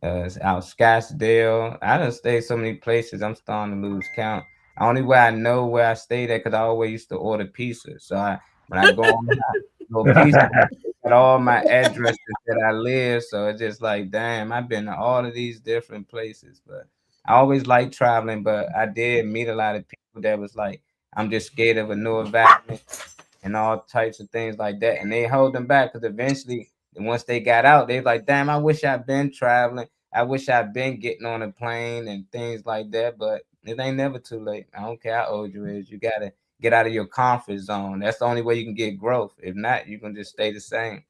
out Scottsdale. I done stayed so many places, I'm starting to lose count. Only way I know where I stayed at, because I always used to order pizza. So when I go on pizza, I got all my addresses that I live. So it's just like, damn, I've been to all of these different places. But I always like traveling, but I did meet a lot of people that was like, I'm just scared of a new environment and all types of things like that. And they hold them back because eventually, once they got out, they like, damn, I wish I'd been traveling. I wish I'd been getting on a plane and things like that. But it ain't never too late. I don't care how old you is. You got to get out of your comfort zone. That's the only way you can get growth. If not, you can just stay the same.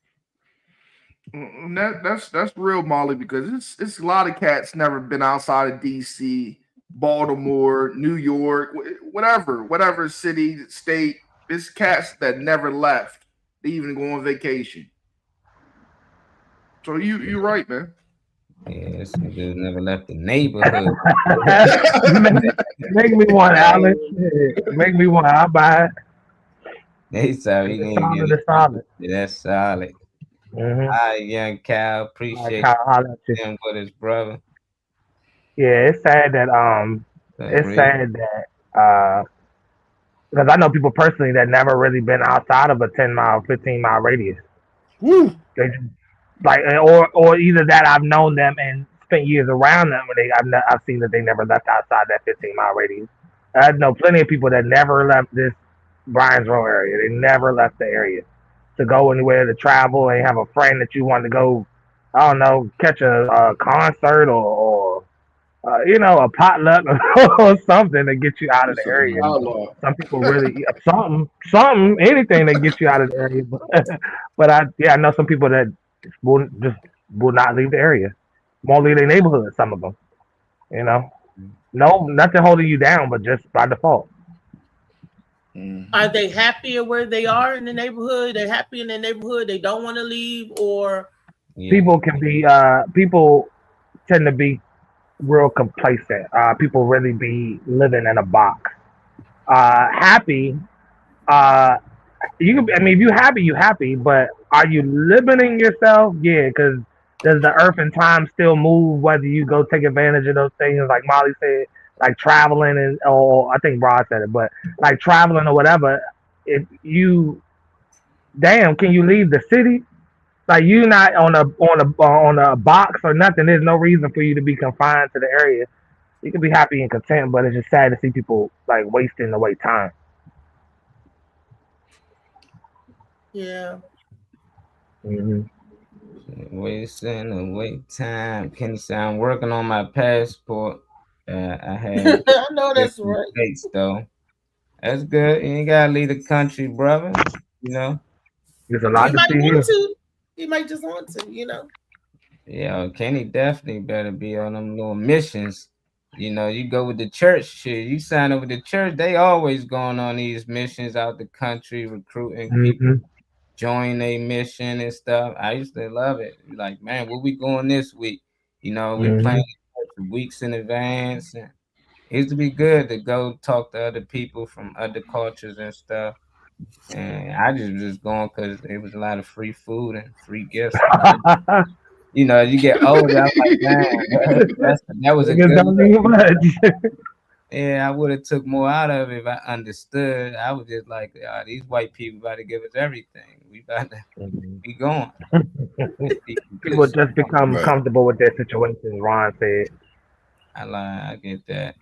That's real, Molly, because it's a lot of cats never been outside of DC, Baltimore, New York, whatever city, state. It's cats that never left. They even go on vacation. So you're right, man. Yeah, some dude never left the neighborhood. Make me one, Alex. Make me one. I'll buy it. He's sorry. He solid is solid. Yeah, that's solid. All right, young Cal. Appreciate him with his brother. Yeah, it's sad that because I know people personally that never really been outside of a 10-mile, 15-mile radius. Woo. They just, like, or either that I've known them and spent years around them, but I've seen that they never left outside that 15-mile radius. I know plenty of people that never left this Bryant's-Roe area. They never left the area to go anywhere, to travel, and have a friend that you want to go, I don't know, catch a concert or a potluck or something to get you out of the So, area. dialogue. Some people really something, anything that gets you out of the area. But I know some people that will not leave the area, won't leave their neighborhood. Some of them, no, nothing holding you down, but just by default. Are they happier where they are in the neighborhood? They're happy in their neighborhood. They don't want to leave, or People can be people tend to be real complacent. People really be living in a box. Happy. You can. I mean, if you happy, you happy. But are you limiting yourself? Yeah, because does the earth and time still move? Whether you go take advantage of those things, like Molly said, like traveling or I think Rod said it, but like traveling or whatever. If you, damn, can you leave the city? Like you not on a box or nothing. There's no reason for you to be confined to the area. You can be happy and content, but it's just sad to see people like wasting away time. yeah. Wasting away time. Kenny said, I'm working on my passport. I had I know that's right. states though. That's good. You ain't gotta leave the country, brother. There's a lot He to might see here. want to. He might just want to. Yeah, Kenny definitely better be on them little missions. You go with the church shit. You sign up with the church, they always going on these missions out the country, recruiting people, join a mission and stuff. I used to love it. Like, man, where we going this week? We planning weeks in advance. And it used to be good to go talk to other people from other cultures and stuff. And I just was going because it was a lot of free food and free gifts. You get older. I'm like, man, that was a good. Don't need much. Yeah, I would have took more out of it if I understood. I was just like, these white people about to give us everything. We about to be going. People just become comfortable with their situations. Ron said. I get that.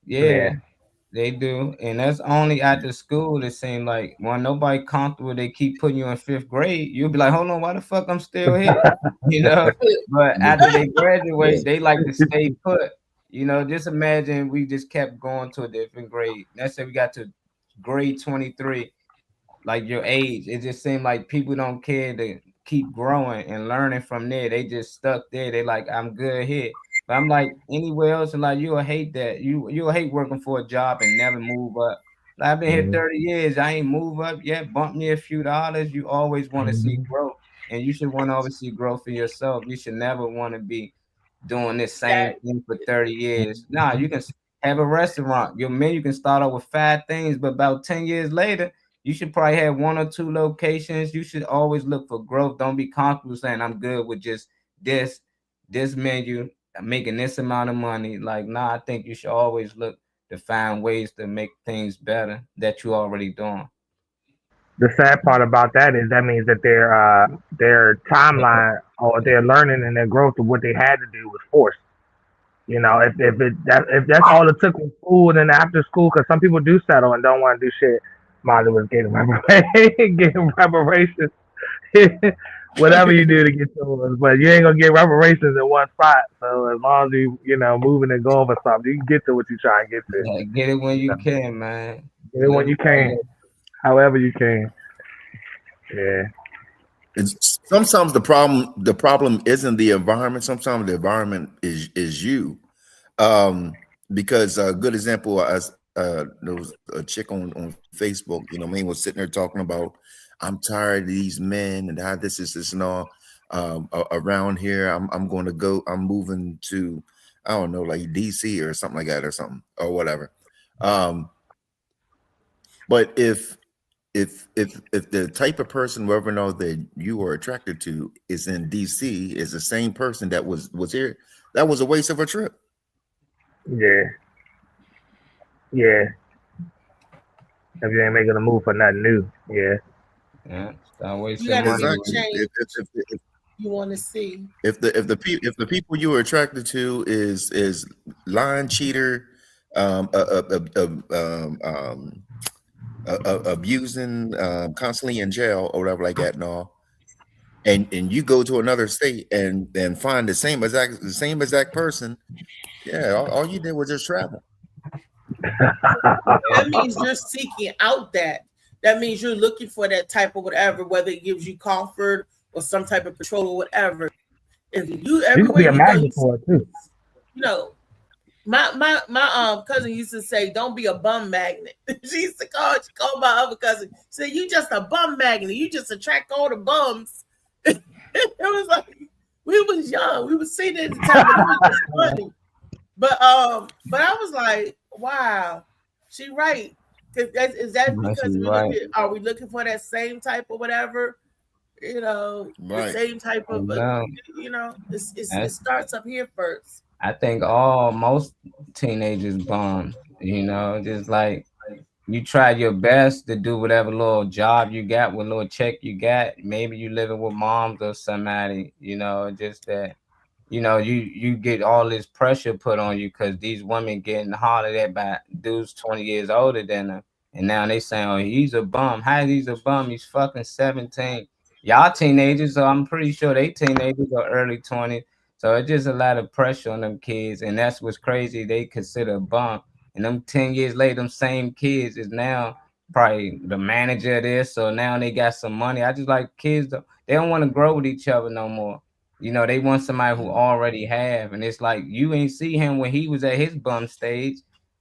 Yeah. They do, and that's only after school. It seems like when nobody comfortable, they keep putting you in 5th grade. You'll be like, "Hold on, why the fuck I'm still here?" But after they graduate, they like to stay put. Just imagine we just kept going to a different grade. Let's say we got to grade 23, like your age. It just seemed like people don't care to keep growing and learning from there. They just stuck there. They like, I'm good here. But I'm like, anywhere else, and like you'll hate that. You'll hate working for a job and never move up. Like, I've been here 30 years. I ain't move up yet. Bump me a few dollars. You always want to see growth. And you should want to always see growth for yourself. You should never want to be doing this same thing for 30 years. Nah, you can have a restaurant. Your menu can start off with 5 things, but about 10 years later, you should probably have 1 or 2 locations. You should always look for growth. Don't be comfortable saying I'm good with just this menu, making this amount of money. Like, nah, I think you should always look to find ways to make things better that you're already doing. The sad part about that is that means that their timeline or their learning and their growth of what they had to do was forced. If that's all it took was school and then after school, because some people do settle and don't want to do shit. Molly was getting reparations. Whatever you do to get to us, but you ain't gonna get reparations in one spot. So as long as you moving and going for something, you can get to what you try and get to. Yeah, get it when you can, man. Get it when you can, however you can. Yeah. Sometimes the problem isn't the environment. Sometimes the environment is you. Because a good example, there was a chick on Facebook. Was sitting there talking about, I'm tired of these men and how this and all around here. I'm going to go. I'm moving to, I don't know, like DC or something like that or whatever. But if the type of person, whoever knows that you are attracted to, is in DC, is the same person that was here, that was a waste of a trip. Yeah. If you ain't making a move for nothing new, yeah. Yeah, start wasting You gotta money. change. You want to see if the people you are attracted to is lying, cheater, abusing, constantly in jail or whatever like that, and all, and you go to another state and find the same exact person. Yeah, all you did was just travel. That means you're seeking out that means you're looking for that type of whatever, whether it gives you comfort or some type of control or whatever. If you You could be everywhere a you go, magnet for it too. you know, my cousin used to say, "Don't be a bum magnet." She used to call my other cousin. Say, "You just a bum magnet. You just attract all the bums." It was like we was young. We was seeing it at the time, but it was just funny. But I was like, wow, she right. Is that because are we looking for that same type of whatever? You know, the same type of you know, it starts up here first. I think most teenagers bum, you know, just like you try your best to do whatever little job you got, what little check you got. Maybe you living with moms or somebody, you know, just that, you know, you get all this pressure put on you because these women getting hollered at by dudes 20 years older than them. And now they saying, oh, he's a bum. How he's a bum? He's fucking 17. Y'all teenagers, so I'm pretty sure they teenagers or early 20s. So it's just a lot of pressure on them kids. And that's what's crazy. They consider a bum. And them 10 years later, them same kids is now probably the manager of this. So now they got some money. I just like kids, they don't want to grow with each other no more. You know, they want somebody who already have. And it's like, you ain't see him when he was at his bum stage.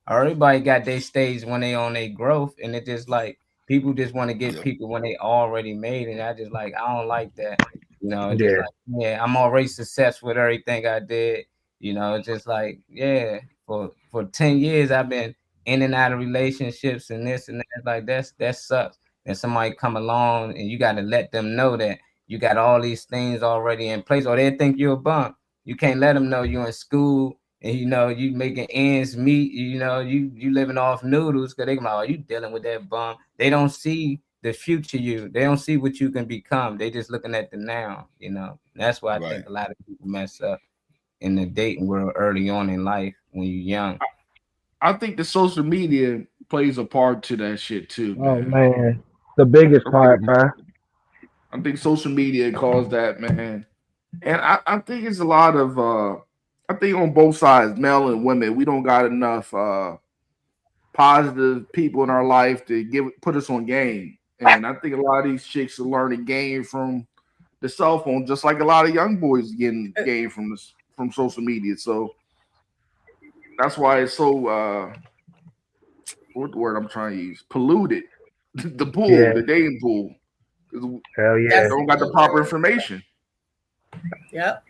Everybody got their stage when they on their growth. And it's just like, people just want to get people when they already made it. And I just like, I don't like that. You know, it's just like, yeah, I'm already successful with everything I did. You know, it's just like, yeah, for 10 years I've been in and out of relationships and this and that. Like that sucks. And somebody come along and you got to let them know that you got all these things already in place, or they think you're a bum. You can't let them know you're in school and you know you making ends meet. You know you living off noodles because they like, oh, you dealing with that bum. They don't see the future you. They don't see what you can become. They just looking at the now. You know, that's why I think a lot of people mess up in the dating world early on in life when you're young. I think the social media plays a part to that shit too. Man. Oh man, the biggest part, man. I think social media caused that, man. And I think it's a lot of I think on both sides, male and women, we don't got enough positive people in our life to put us on game. And I think a lot of these chicks are learning game from the cell phone, just like a lot of young boys getting game from social media. So that's why it's so what the word I'm trying to use? Polluted. The pool, the dating pool. Hell yeah. They don't got the proper information. Yep.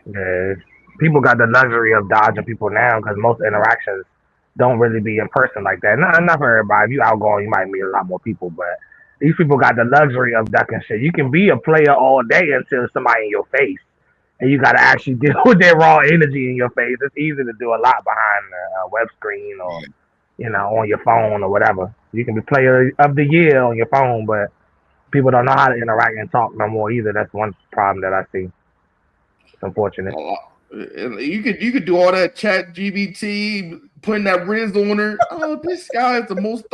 Yeah. People got the luxury of dodging people now because most interactions don't really be in person like that. Not for everybody. If you outgoing, you might meet a lot more people, but these people got the luxury of ducking shit. You can be a player all day until somebody in your face, and you got to actually deal with their raw energy in your face. It's easy to do a lot behind a web screen or, you know, on your phone or whatever. You can be player of the year on your phone, but people don't know how to interact and talk no more either. That's one problem that I see. It's unfortunate. You could do all that chat GBT, putting that Riz on her. Oh, this guy is the most.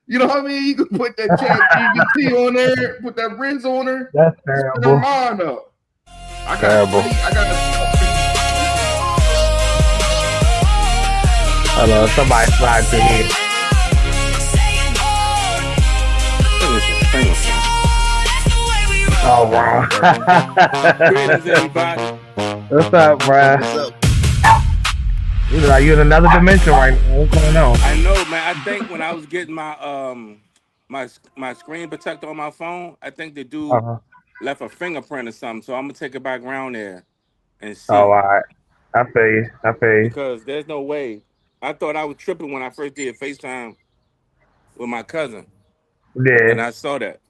You know what I mean? You could put that chat GBT on there, put that Riz on her. That's terrible. Her mind up. Terrible. Hello, somebody slide to me. Oh wow. Greetings, everybody. What's up, bruh? What's up? You like you in another dimension right now. What's going on? I know, man. I think when I was getting my my screen protector on my phone, I think the dude left a fingerprint or something. So I'm gonna take it back around there and see. Oh, all right. I feel you. Because there's no way. I thought I was tripping when I first did FaceTime with my cousin. Yeah. And I saw that.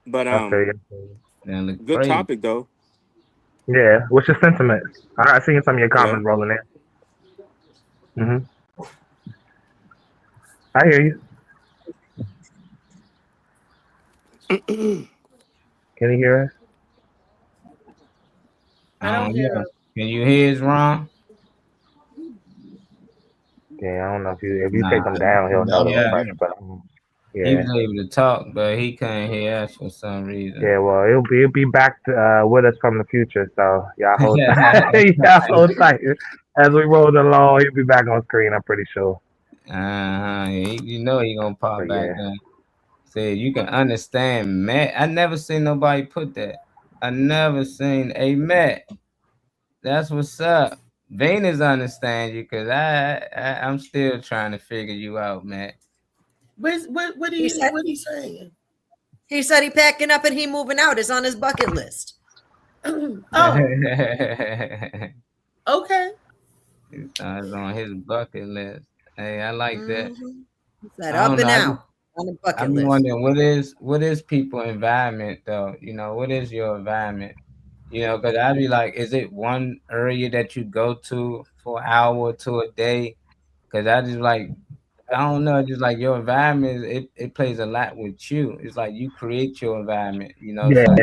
But good crazy. topic though. Yeah. What's your sentiments? I seen some of your comments rolling in. I hear you. Can you hear us? I don't hear us. Can you hear us, Ron? Yeah, I don't know if you take them down, he'll know. Yeah. But Yeah. was able to talk, but he couldn't hear us for some reason. Yeah, well, he'll be back to, with us from the future. So y'all hold tight. Y'all hold tight. As we roll along, he'll be back on screen. I'm pretty sure. You know he gonna pop But back yeah. in. Said you can understand Matt. I never seen nobody put that. I never seen a Matt. That's what's up. Venus understand you because I'm still trying to figure you out, Matt. What He said, what he saying? he said he packing up and he moving out. It's on his bucket list. Oh, okay. It's on his bucket list. Hey, I like that. He said I up don't and know. out on the bucket I'm list. wondering what is people environment though? You know, what is your environment? You know, because I'd be like, is it one area that you go to for an hour or two a day? Because I just like, I don't know, just like your environment, it plays a lot with you. It's like you create your environment, you know. Yeah. So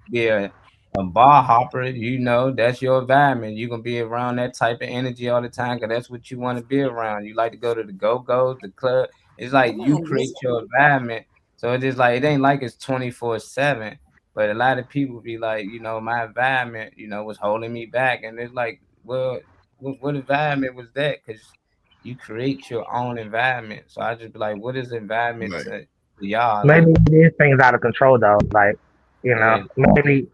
be a bar hopper, you know, that's your environment. You're gonna be around that type of energy all the time because that's what you want to be around. You like to go to the go-go's, the club. It's like Come you on, create listen. your environment. So it's just like it ain't like it's 24/7. But a lot of people be like, you know, my environment, you know, was holding me back. And it's like, well, what environment was that? Because you create your own environment. So I just be like, what is environment Right. to y'all? Like, Maybe these things out of control though. Like, yeah, maybe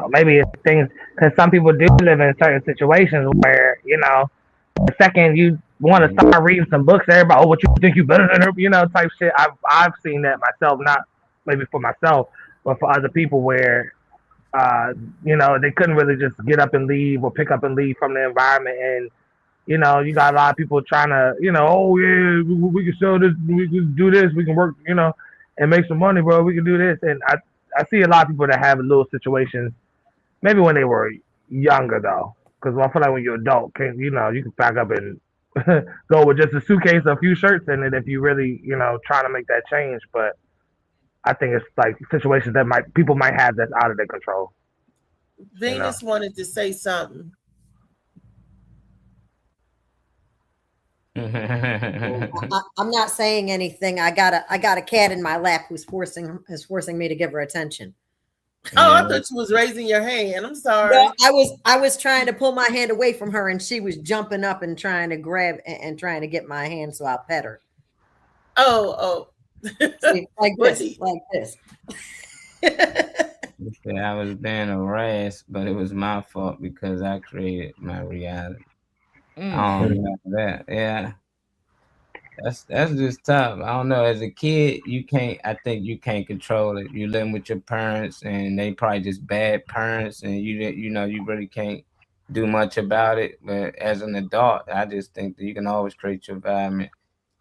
maybe it's things because some people do live in certain situations where the second you want to start reading some books, everybody, oh, what you think you better than her, type shit. I've seen that myself, not maybe for myself, but for other people where they couldn't really just get up and leave or pick up and leave from the environment. And you got a lot of people trying to, oh yeah, we can sell this, we can do this, we can work, and make some money, bro. We can do this. And I see a lot of people that have little situations, maybe when they were younger though, because I feel like when you're adult, you can pack up and go with just a suitcase, a few shirts in it if you really, trying to make that change. But I think it's like situations that people might have that's out of their control. Venus wanted to say something. I'm not saying anything. I got a cat in my lap who's forcing me to give her attention. Oh, I thought you was raising your hand. I'm sorry. No, I was trying to pull my hand away from her, and she was jumping up and trying to grab and trying to get my hand, so I'll pet her. Oh. See, like this. I was being harassed, but it was my fault because I created my reality. I don't know that. Yeah. That's just tough. I don't know. As a kid, I think you can't control it. You living with your parents and they probably just bad parents and you really can't do much about it. But as an adult, I just think that you can always create your environment.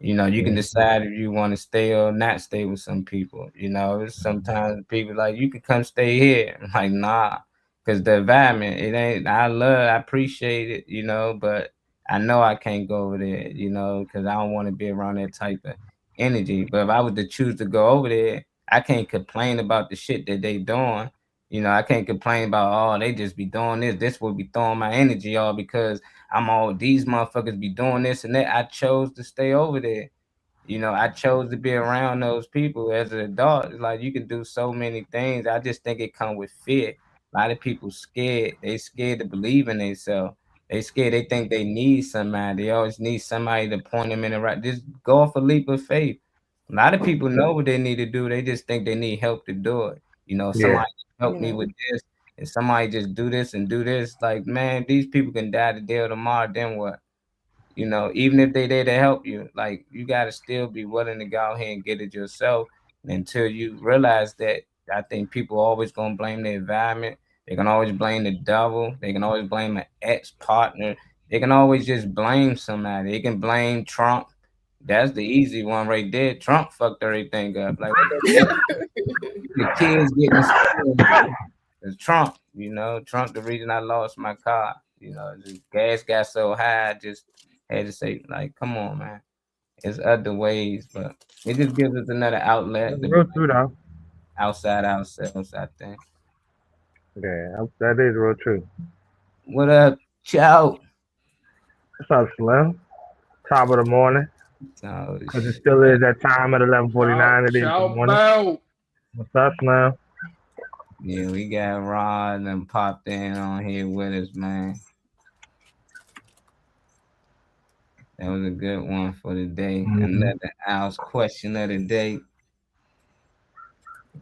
You can decide if you want to stay or not stay with some people. Sometimes people like you can come stay here. I'm like, nah, because the environment, it ain't I appreciate it, but I know I can't go over there, because I don't want to be around that type of energy. But if I was to choose to go over there, I can't complain about the shit that they doing. I can't complain about, oh, they just be doing this. This will be throwing my energy all because these motherfuckers be doing this and that. I chose to stay over there. I chose to be around those people as an adult. It's like you can do so many things. I just think it come with fear. A lot of people scared. They scared to believe in themselves. They scared. They think they need somebody. They always need somebody to point them in the right. Just go off a leap of faith. A lot of people know what they need to do. They just think they need help to do it. Somebody help me with this, and somebody just do this and do this. Like, man, these people can die today or tomorrow. Then what? Even if they there to help you, like you gotta still be willing to go out here and get it yourself until you realize that. I think people always gonna blame the environment. They can always blame the devil. They can always blame an ex-partner. They can always just blame somebody. They can blame Trump. That's the easy one right there. Trump fucked everything up. Like the kids getting scared. It's Trump, Trump the reason I lost my car. The gas got so high, I just had to say, like, come on, man. It's other ways, but it just gives us another outlet. Real true, though. Outside ourselves, I think. Yeah, that is real true. What up, Chow? What's up, Slim? Top of the morning. So Because it still is that time at 11:49. It is the morning. What's up, Slim? yeah, we got Rod and popped in on here with us, man. That was a good one for the day. Another Al's question of the day.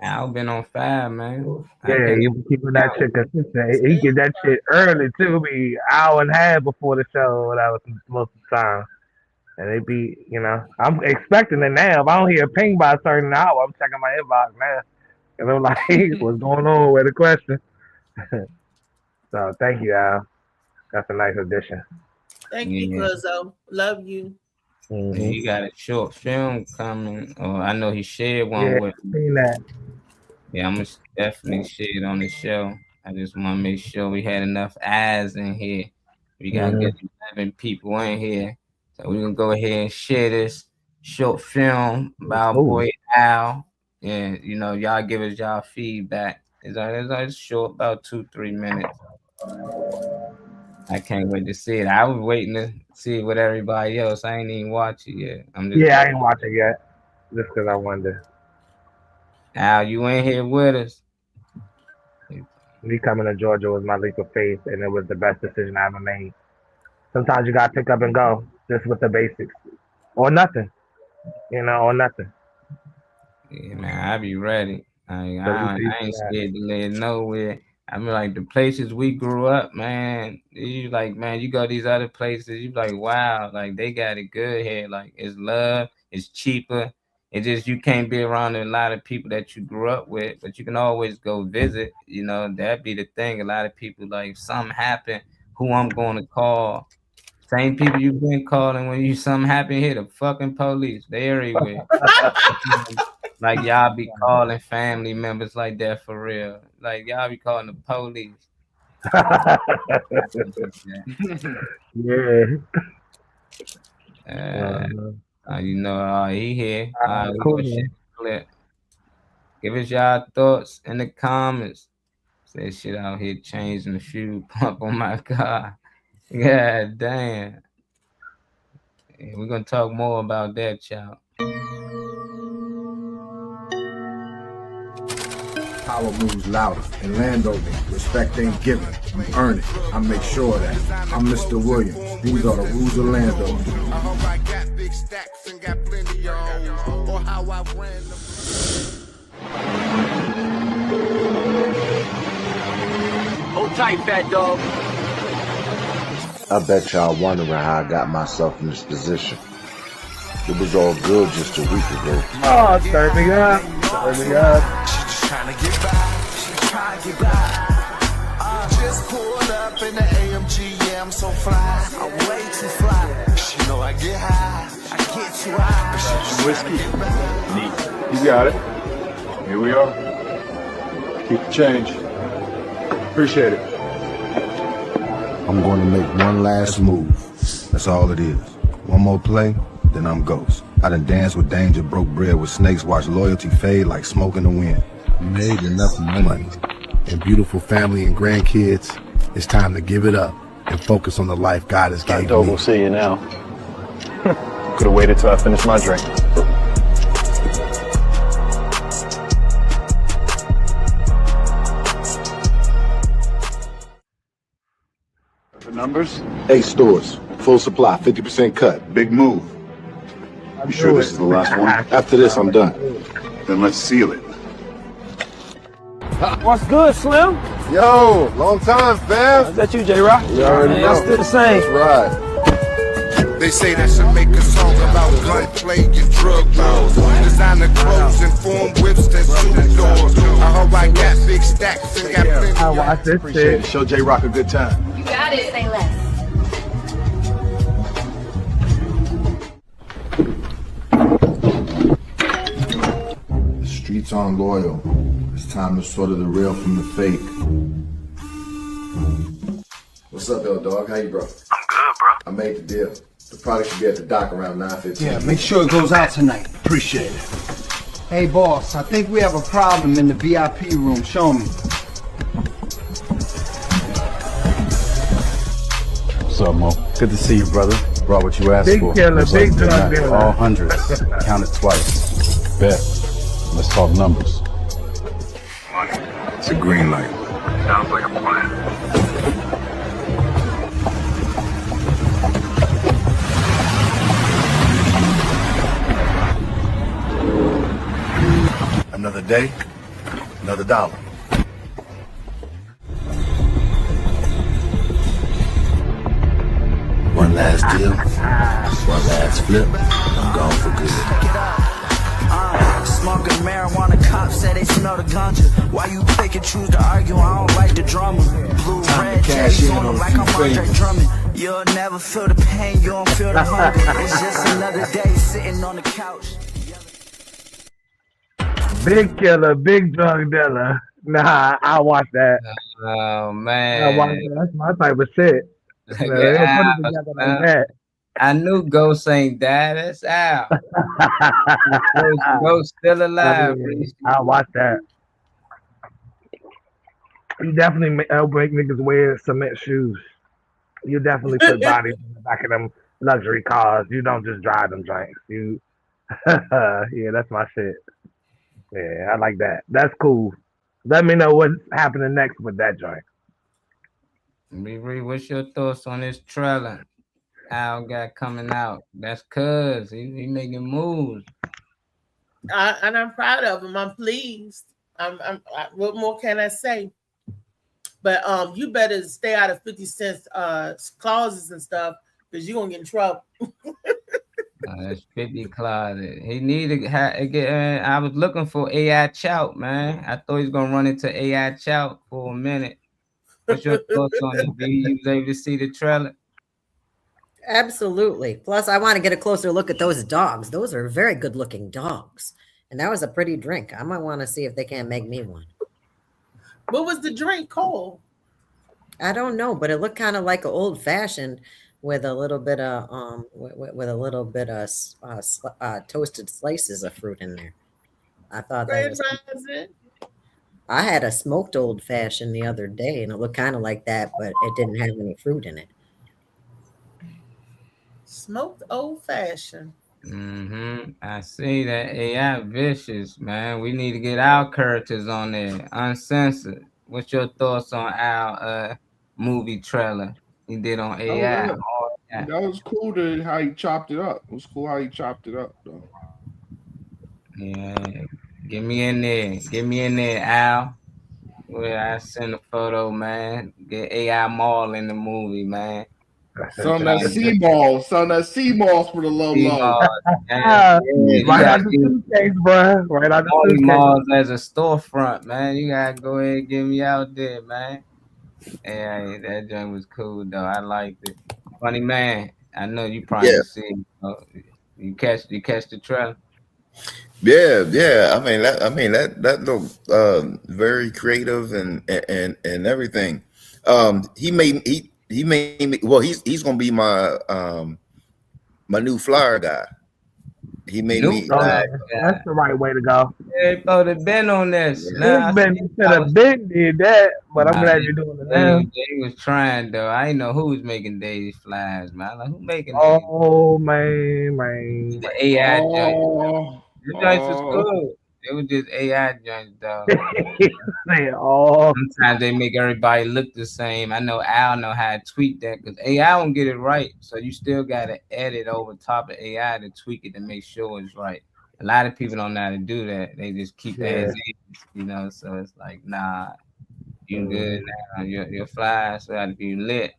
Al been on fire, man. Yeah, you been keeping that shit consistent. He get that shit early too. Be hour and a half before the show or whatever most of the time. And it be, you know, I'm expecting it now. If I don't hear a ping by a certain hour, I'm checking my inbox now. And I'm like, what's going on with the question? So thank you, Al. That's a nice addition. Thank you, Cuzzo. Love you. Mm-hmm. He got a short film coming. Oh, I know he shared one with me. Seen that. Yeah, I'm gonna definitely share it on the show. I just want to make sure we had enough eyes in here. We gotta get 11 people in here, so we can go ahead and share this short film about boy Al. Yeah, you know, y'all give us y'all feedback. It's short, about 2-3 minutes. I can't wait to see it. I was waiting to see it with everybody else. I ain't even watch it yet. I ain't watch it yet. Just because I wonder. Al, you ain't here with us. Me coming to Georgia was my leap of faith, and it was the best decision I ever made. Sometimes you gotta pick up and go, just with the basics, or nothing, you know, or nothing. Yeah, man, I be ready. I ain't scared to live nowhere. I mean, like the places we grew up, man. You like, man, you go these other places, you like, wow, like they got it good here. Like it's love, it's cheaper. It's just you can't be around a lot of people that you grew up with, but you can always go visit. You know, that'd be the thing. A lot of people like if something happened, who I'm going to call. Same people you've been calling when something happen here, the fucking police. They everywhere. Like y'all be calling family members like that for real. Like y'all be calling the police. You know, he here. Cool. Give us y'all thoughts in the comments. Say shit out here changing the fuel pump on my car. God damn. Yeah, we're gonna talk more about that, y'all. Power moves louder. In Landover, respect ain't given. You earn it. I make sure of that. I'm Mr. Williams. These are the rules of Landover. I hope I got big stacks and got plenty on. Or how I ran them. Hold tight, fat dog. I bet y'all wondering how I got myself in this position. It was all good just a week ago. Oh, turn me up. Turn me up. Trying to get by, she trying to get by. Just pulled up in the AMG, yeah, I'm so fly. I'm way too fly. She know I get high, I get too high. Some whiskey. Neat. You got it. Here we are. Keep the change. Appreciate it. I'm going to make one last move. That's all it is. One more play, then I'm ghost. I done danced with danger, broke bread with snakes, watched loyalty fade like smoke in the wind. Made enough money and beautiful family and grandkids. It's time to give it up and focus on the life God has given me. We'll see you now. Could have waited till I finished my drink. The numbers? 8 stores, full supply, 50% cut. Big move. You sure this is the last one? After this, I'm done. Then let's seal it. What's good, Slim? Yo, long time, fam. Is that you, J-Rock? You already know. I'm still the same. That's right. They say that should make a song about gunplay and drug laws. Designer clothes and form whips that shoot doors. I hope I got big stacks and got plenty. I watch this shit. Show J-Rock a good time. You got it. Say less. The streets aren't loyal. It's time to sort of the real from the fake. What's up, L Dog? How you, bro? I'm good, bro. I made the deal. The product should be at the dock around 9:15. Yeah, make sure it goes out tonight. Appreciate it. Hey, boss, I think we have a problem in the VIP room. Show me. What's up, Mo? Good to see you, brother. Brought what you asked Big for. killer, Looks big like drug tonight, dealer. all hundreds. Counted twice. Bet. Let's talk numbers. It's a green light. Sounds like a plan. Another day, another dollar. One last deal, one last flip, I'm gone for good. Smoking marijuana, cops say they smell the ganja. Why you pick and choose to argue? I don't like the drama. Blue, red, J's on them like I'm Andre Drummond. You'll never feel the pain, you don't feel the hunger. It's just another day sitting on the couch. Big killer, big drug dealer. Nah, I watch that. Oh I man. watch that. That's my type of shit. Look They don't put at it Al, together like man. that. I knew Ghost ain't died. That's Al. Ghost still alive. I watch that. You definitely make niggas wear cement shoes. You definitely put bodies in the back of them luxury cars. You don't just drive them joints. You, yeah, that's my shit. Yeah, I like that. That's cool. Let me know what's happening next with that joint. Riri, what's your thoughts on this trailer Al got coming out? That's cuz he making moves. And I'm proud of him. I'm pleased. What more can I say? But you better stay out of 50 Cent's clauses and stuff because you're gonna get in trouble. That's 50 closet. He needed to get. I was looking for AI Chout, man. I thought he was gonna run into AI Chout for a minute. What's your thoughts on it? B? You was able to see the trailer? Absolutely. Plus, I want to get a closer look at those dogs. Those are very good-looking dogs, and that was a pretty drink. I might want to see if they can't make me one. What was the drink called? I don't know, but it looked kind of like an old fashioned with a little bit of toasted slices of fruit in there. I thought that was. I had a smoked old fashioned the other day, and it looked kind of like that, but it didn't have any fruit in it. Smoked old fashioned. I see that AI vicious, man. We need to get our characters on there, uncensored. What's your thoughts on our movie trailer he did on AI? That was cool to how he chopped it up. It was cool how he chopped it up, though. Yeah, get me in there, Al. Where I send a photo, man. Get AI Mall in the movie, man. Some that sea balls for the low. Right out the suitcase, bro. Right out the suitcase. Malls as a storefront, man. You gotta go ahead and get me out there, man. Yeah, that joint was cool though. I liked it. Funny man. I know you probably see. You catch the trailer. Yeah. I mean that looked very creative and everything. He made me. Well, he's gonna be my my new flyer guy. He made me. That's the right way to go. Yeah, bro, they've been on this. Should have been did that, but I'm glad you're doing it now. They was trying though. I didn't know who was making these flyers, man. Like who making? Oh man. The AI joint. The joints was good. It was just AI joints though. Sometimes they make everybody look the same. I know Al know how to tweak that because AI won't get it right. So you still gotta edit over top of AI to tweak it to make sure it's right. A lot of people don't know how to do that. They just keep as is, you know. So it's like, nah, you good now. Your flyers gotta be lit.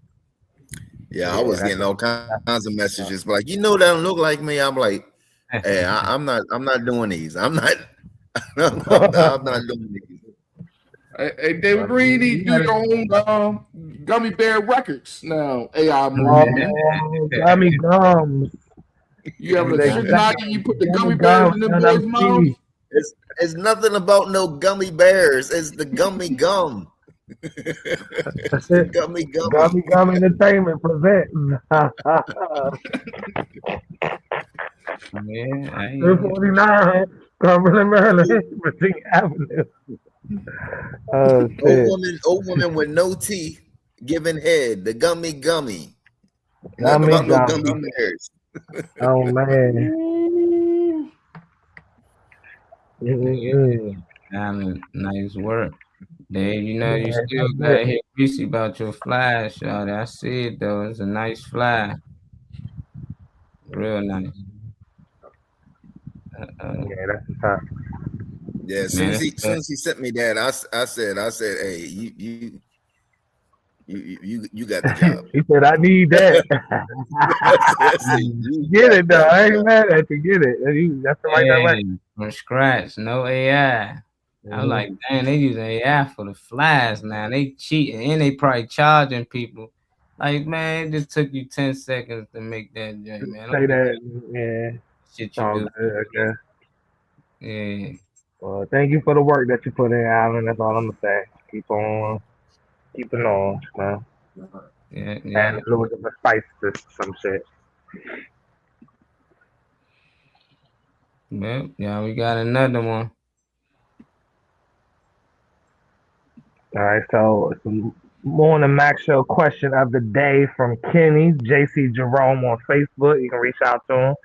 Yeah, I was getting all kinds of messages, but like, that don't look like me. I'm like, hey, I'm not doing these. I'm not doing these. Hey, David Green, you do your own gummy bear records now. AI gummy gums. You have a chicken, you put the gummy bears in the boys' mouth. It's nothing about no gummy bears. It's the gummy gum. Gummy Gum Entertainment presents. Yeah, 249 Cumberland, Maryland, Virginia Avenue. Old woman with no teeth giving head. The gummy. Nothing Gummy, about no gummy. gummy bears. Oh man. Nice work. Dave, you know you Yeah, still that's gotta it. hit Reese about your fly, shawty. I see it though. It's a nice fly. Real nice. Yeah, that's tough. Yeah, as soon as he sent me that, I said, hey, you got the job. He said, I need that. I said, you Get got it though. that I ain't job. mad at you. Get it. That's the right direction. From scratch, no AI. I'm like, dang, they using AI for the flies now. They cheating and they probably charging people. Like, man, it just took you 10 seconds to make that joint, man. Say that, yeah. Shit you All do. good, I guess. Yeah. Well, thank you for the work that you put in, Alvin. That's all I'm gonna say. Keep on keeping on, man. Yeah. And a little bit of a spice to some shit. Well, yeah, we got another one. All right, so it's Morning Max Show question of the day from Kenny JC Jerome on Facebook. You can reach out to him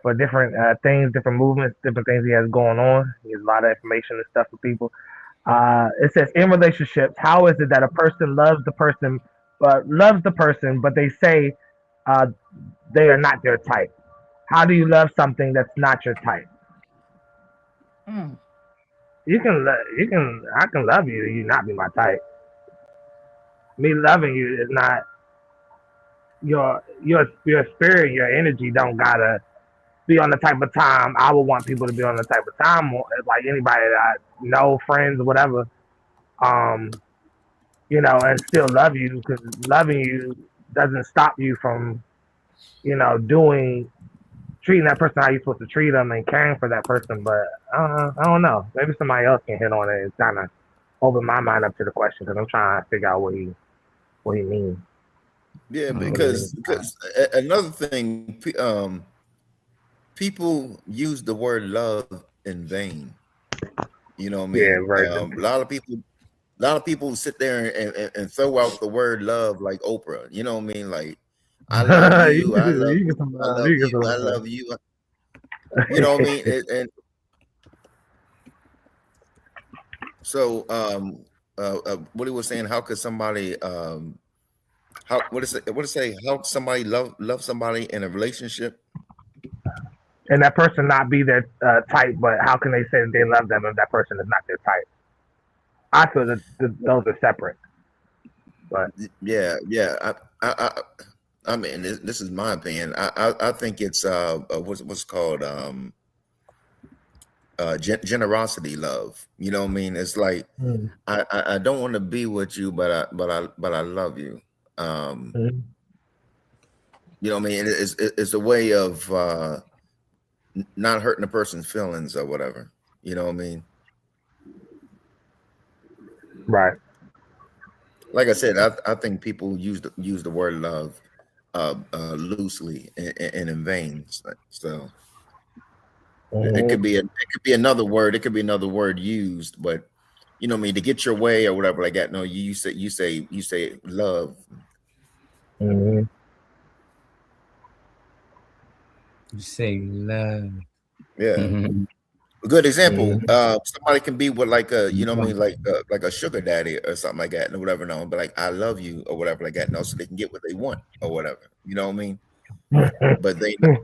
for different things, different movements, different things he has going on. He has a lot of information and stuff for people. It says, in relationships, how is it that a person loves the person, but they say they are not their type? How do you love something that's not your type? I can love you, you not be my type. Me loving you is not your spirit, your energy don't gotta be on the type of time I would want people to be on the type of time, like anybody that I know, friends, whatever. You know, and still love you, because loving you doesn't stop you from, you know, treating that person how you're supposed to treat them and caring for that person. But I don't know. Maybe somebody else can hit on it and kind of open my mind up to the question, because I'm trying to figure out what he means. Yeah, because another thing, people use the word love in vain. You know what I mean? Yeah, right. A lot of people sit there and throw out the word love like Oprah. You know what I mean? Like, I love you, I love you, I love you, I love you. You know what I mean? And so, what he was saying, how could somebody, what it say? How somebody love somebody in a relationship? And that person not be their type, but how can they say that they love them if that person is not their type? I feel that those are separate. But yeah. I mean, this is my opinion. I think it's what's called generosity love. You know what I mean? It's like I don't want to be with you, but I love you. You know what I mean? It's a way of not hurting a person's feelings or whatever. You know what I mean? Right. Like I said, I think people use the word love loosely and in vain. So it could be another word. It could be another word used, but you know what I mean, to get your way or whatever like that. No, you say love. You say love. Yeah. A good example. Somebody can be with like a, you know what I mean, like a sugar daddy or something like that, and whatever. No, but like I love you or whatever like that. No, so they can get what they want or whatever. You know what I mean? But they don't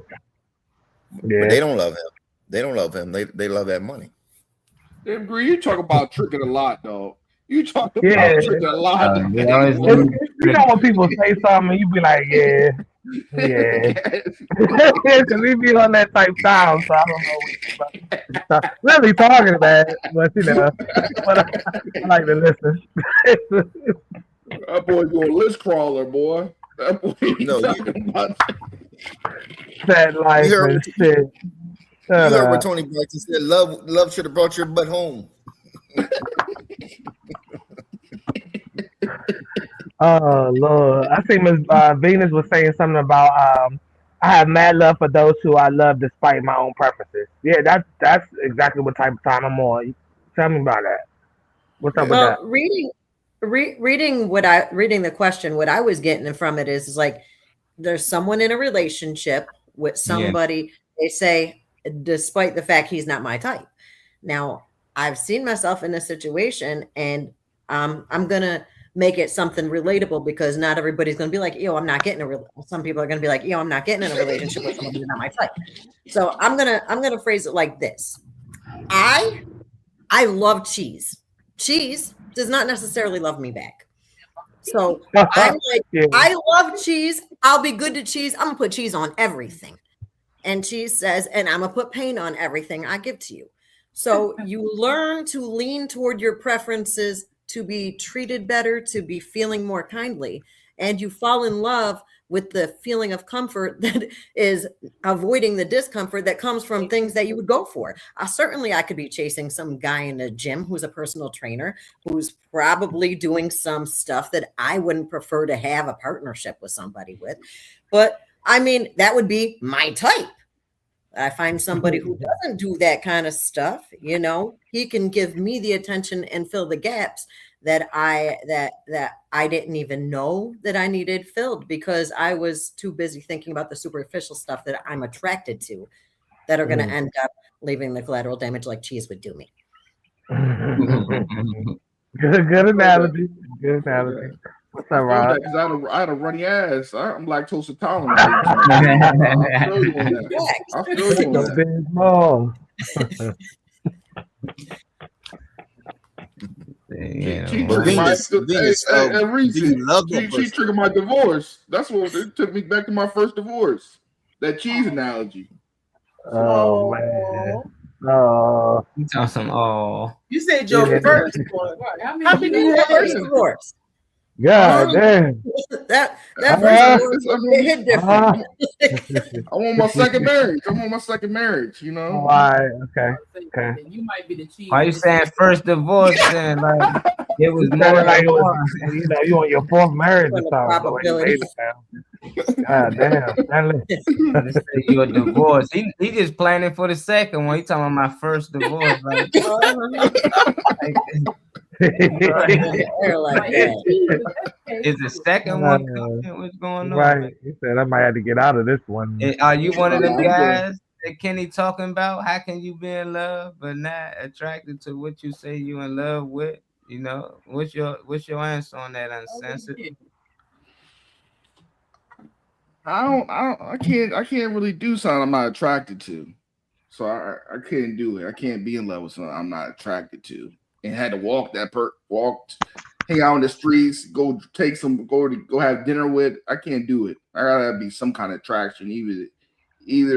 love him. They don't love him. They love that money. Agree. You talk about tricking a lot, though. You talk about tricking a lot. You know when people say something, you be like, yeah. Because we be on that type time, so I don't know what you're really talking about. But you know, I like to listen. That boy doing list crawler, boy. That boy talking about that life and shit. You heard what Tony Braxton said. Love should have brought your butt home. Oh Lord, I think Miss Venus was saying something about I have mad love for those who I love despite my own preferences. Yeah, that's exactly what type of time I'm on. Tell me about that. What's up with that? Reading the question, what I was getting from it is like there's someone in a relationship with somebody, they say, despite the fact he's not my type. Now, I've seen myself in this situation, and I'm going to make it something relatable, because not everybody's going to be like, yo, I'm not getting some people are going to be like, yo, I'm not getting in a relationship with someone who's not my type. So I'm going to phrase it like this. I love cheese. Cheese does not necessarily love me back. So I'm like, I love cheese. I'll be good to cheese. I'm gonna put cheese on everything. And cheese says, and I'm gonna put paint on everything I give to you. So you learn to lean toward your preferences, to be treated better, to be feeling more kindly, and you fall in love with the feeling of comfort that is avoiding the discomfort that comes from things that you would go for. Certainly I could be chasing some guy in a gym who's a personal trainer, who's probably doing some stuff that I wouldn't prefer to have a partnership with somebody with. But I mean, that would be my type. I find somebody who doesn't do that kind of stuff, you know, he can give me the attention and fill the gaps that I didn't even know that I needed filled, because I was too busy thinking about the superficial stuff that I'm attracted to, that are going to end up leaving the collateral damage like cheese would do me. Good analogy. Good analogy. What's up, Rob? I had a runny ass. I'm lactose intolerant. I feel you on that. I feel you on that. She triggered my divorce. That's what it took me back to my first divorce. That cheese analogy. Oh man. Oh, you said your first one. How many did you have first divorce? God damn. That it hit different. I want my second marriage. You know. Why? Okay. You might be the chief. Why you saying first divorce? Then like it was more like you know, you on your fourth marriage or something. God damn. You're divorced. He just planning for the second one. He talking about my first divorce. Like, is the second one coming? What's going on? Right. He said I might have to get out of this one. Are you one of them guys that Kenny talking about? How can you be in love but not attracted to what you say you in love with? You know, what's your answer on that, Uncensored? I can't really do something I'm not attracted to. So I can't do it. I can't be in love with something I'm not attracted to. And had to hang out in the streets, go have dinner with. I can't do it. I gotta be some kind of attraction, either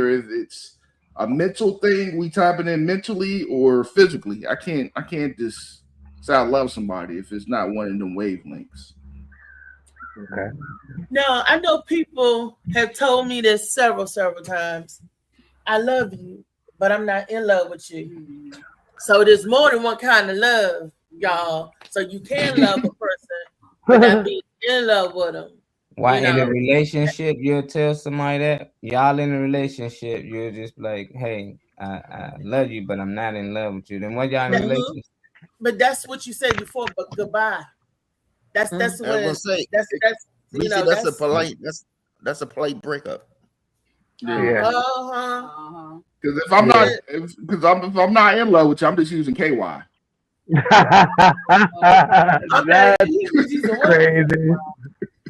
if it's a mental thing, we tapping in mentally, or physically. I can't just say I love somebody if it's not one of them wavelengths. Okay. No, I know people have told me this several times. I love you, but I'm not in love with you. So there's more than one kind of love, y'all. So you can love a person, but not be in love with them. Why in a relationship you'll tell somebody that? Y'all in a relationship, you'll just be like, hey, I love you, but I'm not in love with you. Then what y'all in a relationship? But that's what you said before, but goodbye. That's what that's you know, that's a polite breakup. Yeah. Because if I'm not in love with you, I'm just using KY. That's crazy.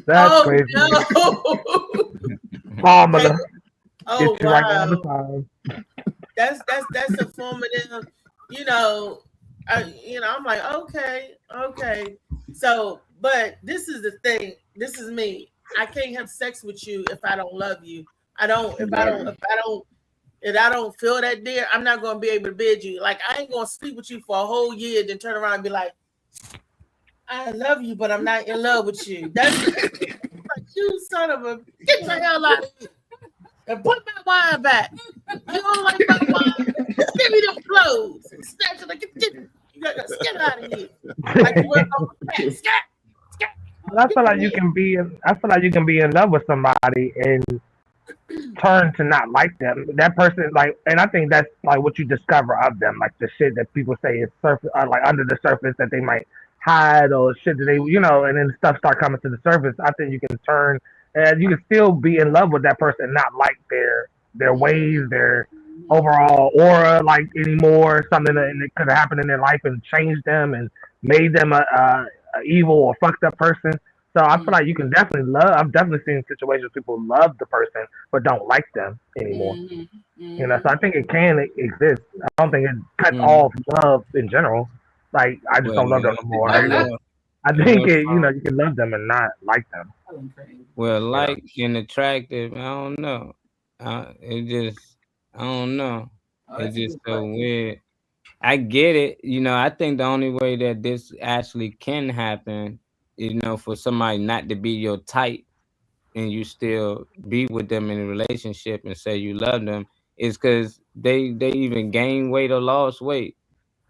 That's crazy. No. Formula. Oh, wow. Right all the time. That's a formative, you know. I'm like, okay. So, but this is the thing. This is me. I can't have sex with you if I don't love you. If I don't feel that there, I'm not gonna be able to bid you. Like, I ain't gonna sleep with you for a whole year, then turn around and be like, I love you, but I'm not in love with you. That's like, you son of a, get the hell out of here and put my wine back. You don't like my wine? Give me them clothes. Snatch it like you get out of here. Like you work on the back. I feel like you can be in love with somebody and turn to not like them. That person, like, and I think that's like what you discover of them, like the shit that people say is surface, or like under the surface that they might hide, or shit that they, you know, and then stuff start coming to the surface. I think you can turn and you can still be in love with that person and not like their ways, their overall aura like anymore. Something that could have happened in their life and changed them and made them a evil or fucked up person. So I feel like you can definitely love. I've definitely seen situations where people love the person but don't like them anymore. You know, so I think it can exist. I don't think it cuts off love in general. Like I just don't love them anymore. I think it, you know, you can love them and not like them. Well, like and attractive, I don't know. It just, I don't know. It's just so weird. I get it. You know, I think the only way that this actually can happen, you know, for somebody not to be your type and you still be with them in a relationship and say you love them is because they even gain weight or lost weight.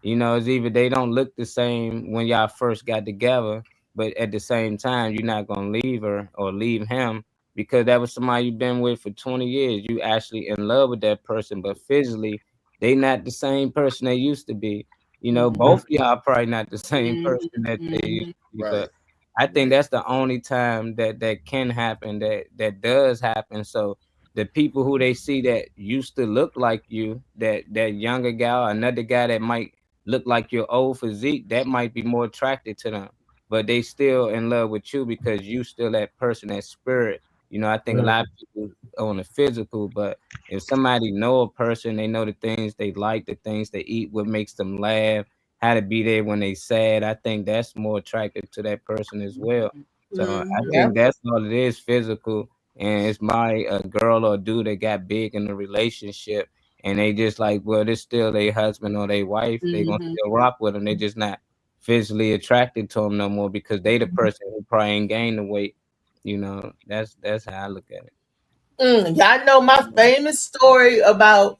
You know, it's either they don't look the same when y'all first got together, but at the same time, you're not going to leave her or leave him because that was somebody you've been with for 20 years. You actually in love with that person, but physically, they not the same person they used to be. You know, both of y'all probably not the same person that they used to be. But I think that's the only time that can happen, that does happen. So the people who they see that used to look like you, that younger guy, another guy that might look like your old physique, that might be more attracted to them. But they still in love with you because you still that person, that spirit. You know, I think a lot of people on the physical, but if somebody know a person, they know the things they like, the things they eat, what makes them laugh, how to be there when they sad, I think that's more attractive to that person as well. So I think that's all it is, physical. And it's a girl or dude that got big in the relationship and they just like, well, this still their husband or their wife. They gonna still rock with them. They just not physically attracted to them no more because they the person who probably ain't gained the weight. You know, that's how I look at it. Y'all know my famous story about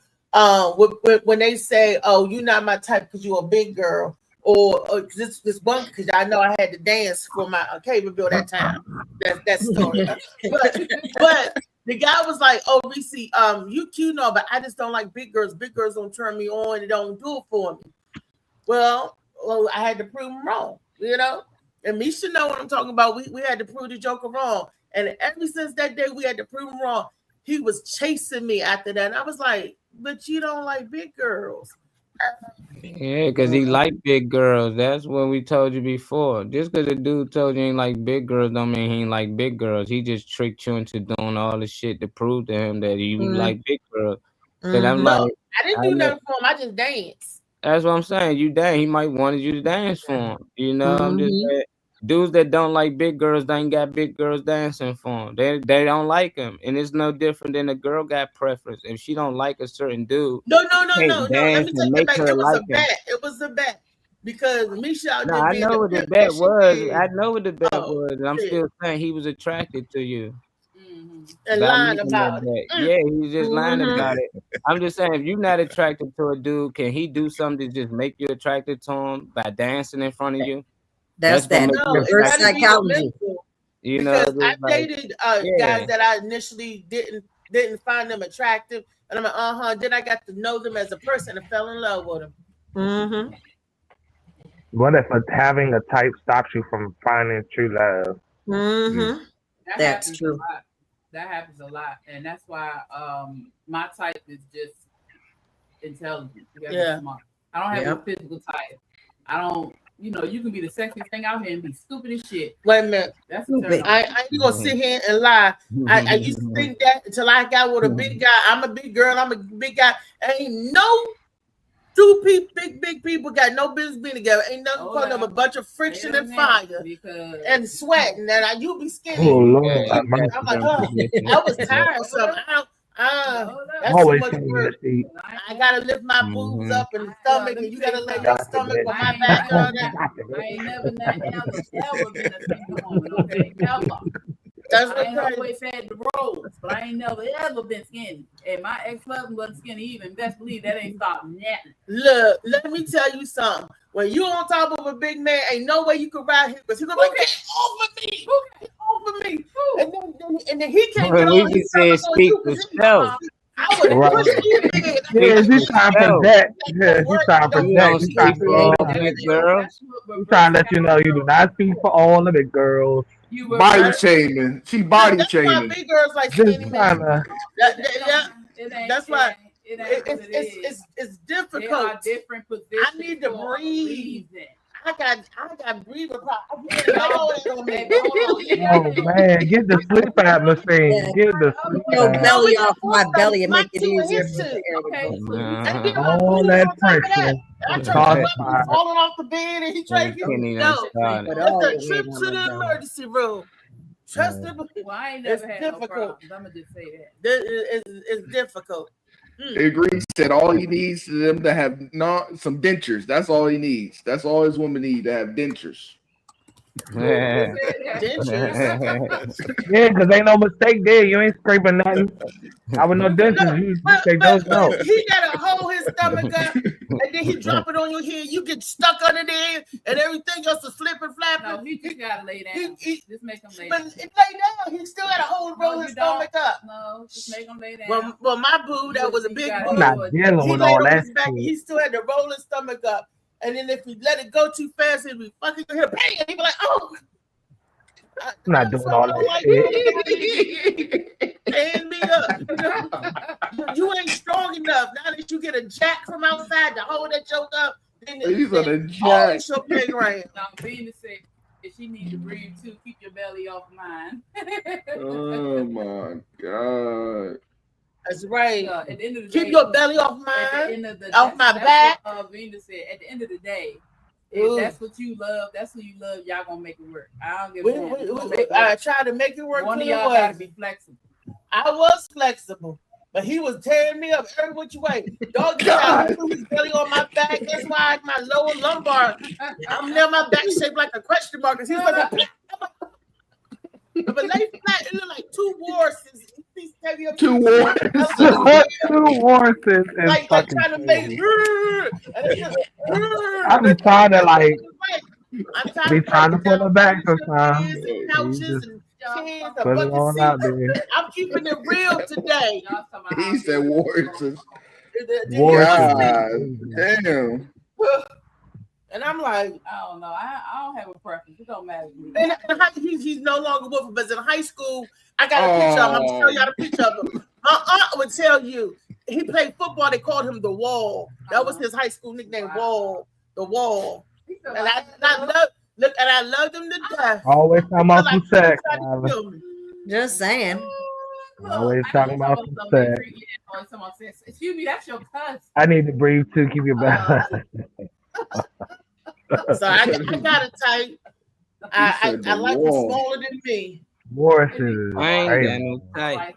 when they say, "Oh, you're not my type because you're a big girl," or this one because I know I had to dance for my cable bill that time. That story. but the guy was like, "Oh, Reese, you cute, no, but I just don't like big girls. Big girls don't turn me on. They don't do it for me." Well, I had to prove him wrong, you know. And Misha know what I'm talking about. We had to prove the Joker wrong. And ever since that day, we had to prove him wrong. He was chasing me after that. And I was like, but you don't like big girls. Yeah, because he like big girls. That's what we told you before. Just because a dude told you he ain't like big girls don't mean he ain't like big girls. He just tricked you into doing all the shit to prove to him that you like big girls. I'm like, I didn't do nothing for him. I just danced. That's what I'm saying. You dance. He might wanted you to dance for him. You know, I'm just saying. Dudes that don't like big girls, they ain't got big girls dancing for them. They don't like them, and it's no different than a girl got preference. If she don't like a certain dude, no. Let me take it back. It was a bet. It was a bet because Misha. No, I know what the bet was. I know what the bet was. I'm still saying he was attracted to you. And lying about it. Yeah, he's just lying about it. I'm just saying, if you're not attracted to a dude, can he do something to just make you attracted to him by dancing in front of you? That's that reverse psychology. You know, because I dated guys that I initially didn't find them attractive, and I'm like, Then I got to know them as a person and fell in love with them. What if having a type stops you from finding true love? That's true. That happens a lot, and that's why my type is just intelligent. You gotta be smart. I don't have a physical type. I don't. You know, you can be the sexiest thing out here and be stupid as shit. Wait a minute. That's I ain't gonna sit here and lie. I used to think that until I got with a big guy. I'm a big girl. I'm a big guy. Ain't no two big people got no business being together. Ain't nothing but a bunch of friction and fire and sweating. And you be skinny. Oh, Lord. I'm like, I was tiresome. That's Always too much work. I gotta lift my boobs up and stomach, and you gotta lay your stomach on my back. I ain't never been a single woman, okay? Ever. I ain't always had the rolls, but I ain't never ever been skinny. And my ex-husband wasn't skinny either. Best believe that ain't stopped nothing. Look, let me tell you something. When you on top of a big man, ain't no way you can ride him because he's gonna be get over me. Get over me. And then he can't get over his speak for self. I would Right. push you in. Yeah, she's trying to protect. Yeah, she's trying to You don't protect. She's trying speak for all to, the girls. she's trying to let you know you do not speak for all of the girls. Body shaming. She body That's why shaming. big girls like Just skinny trying men. to. That's why It ain't what it is. it's There are difficult. different positions. I need to for a breathe. reason. I got breathing problems. Oh man, get the sleep app machine. Get the sleep Your app. belly off my belly and make it two and easier his for two. the air to go. And then my All booty that on top of that. pressure. I It's turned around, hard. he's falling off the bed, and he tried to get Kenny me. done No, started. But all it's a your trip weight to on the my belly. emergency room. Trust me, Well, I ain't it's never had no difficult. problems. I'm gonna just say that. It's difficult. Agreed. Said all he needs is them to have some dentures. That's all he needs. That's all his woman need to have dentures. Yeah, because ain't no mistake there. You ain't scraping nothing. I would no dentures. You take those out. He gotta hold his stomach up, and then he drop it on your head. You get stuck under there, and everything else is flipping, flapping. No, he just gotta lay down. Just make him lay But down. lay down. He still gotta roll his stomach up. No, just make him lay down. Well, my boo, that was a big boo. I'm not dealing He with laid all on that his back. shit. He still had to roll his stomach up, and then if he let it go too fast, he'd be fucking your hip. Bang! He'd be like, "Oh." I'm not doing all that shit. Stand me up. You ain't strong enough. Now that you get a jack from outside to hold that joke up, then He's on a all jack. your playground. Now, being to say, if she needs to breathe too, keep your belly off mine. Oh my god. That's right. At the end of the Keep day, your belly off at the mine, end of the, off my that's back. What Vina said. At the end of the day, Ooh. if that's what you love, that's who you love. Y'all gonna make it work. I don't give a damn. I tried to make it work. One of till it y'all gotta wasn't. be flexible. I was flexible, but he was tearing me up every which way. Dog, I threw his belly on my back. That's why my lower lumbar, I'm near my back shaped like a question mark. He's like, but lay flat, it looked like two horses. Two horses. Two horses is Like fucking trying to make. crazy. I be trying to like. Be trying to pull it back sometimes. Couches You just and chairs, a put it bucket on out seat. there. I'm keeping it real today. He said horses. Horses. God damn. And I'm like, I don't know. I don't have a preference. It don't matter to me. and he's no longer with him. But in high school, I got a picture of him. I'm gonna show y'all the picture of him. My aunt would tell you he played football. They called him the Wall. That was his high school nickname. Wall, the Wall. And I loved him to death. Always talking about some sex. Just saying. Always talking about some sex. Someone says, "Excuse me, that's your cousin." I need to breathe too. Keep your back. So I got it tight. I like him smaller than me. Horses. I ain't got Right. no type.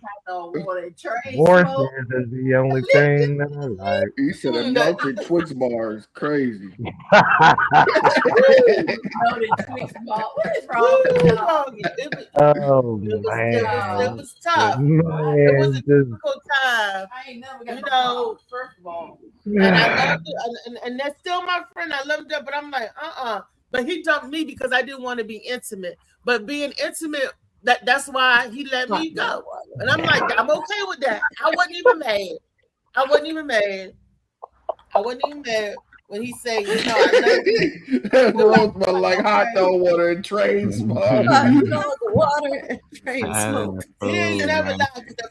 Horses is the only thing that I like. He said a melted Twix bar is crazy. Oh It man. was tough. Man, It was a just difficult time. I ain't never got You no know, problems, first of all. and I loved it, and that's still my friend. I loved that, but I'm like, But he dumped me because I didn't want to be intimate. But being intimate, that's why he let me go. And I'm like, I'm okay with that. I wasn't even mad when he said, you know, I love you. That world smell like hot dog water and train smoke. Water and train smoke. He ain't never lied because the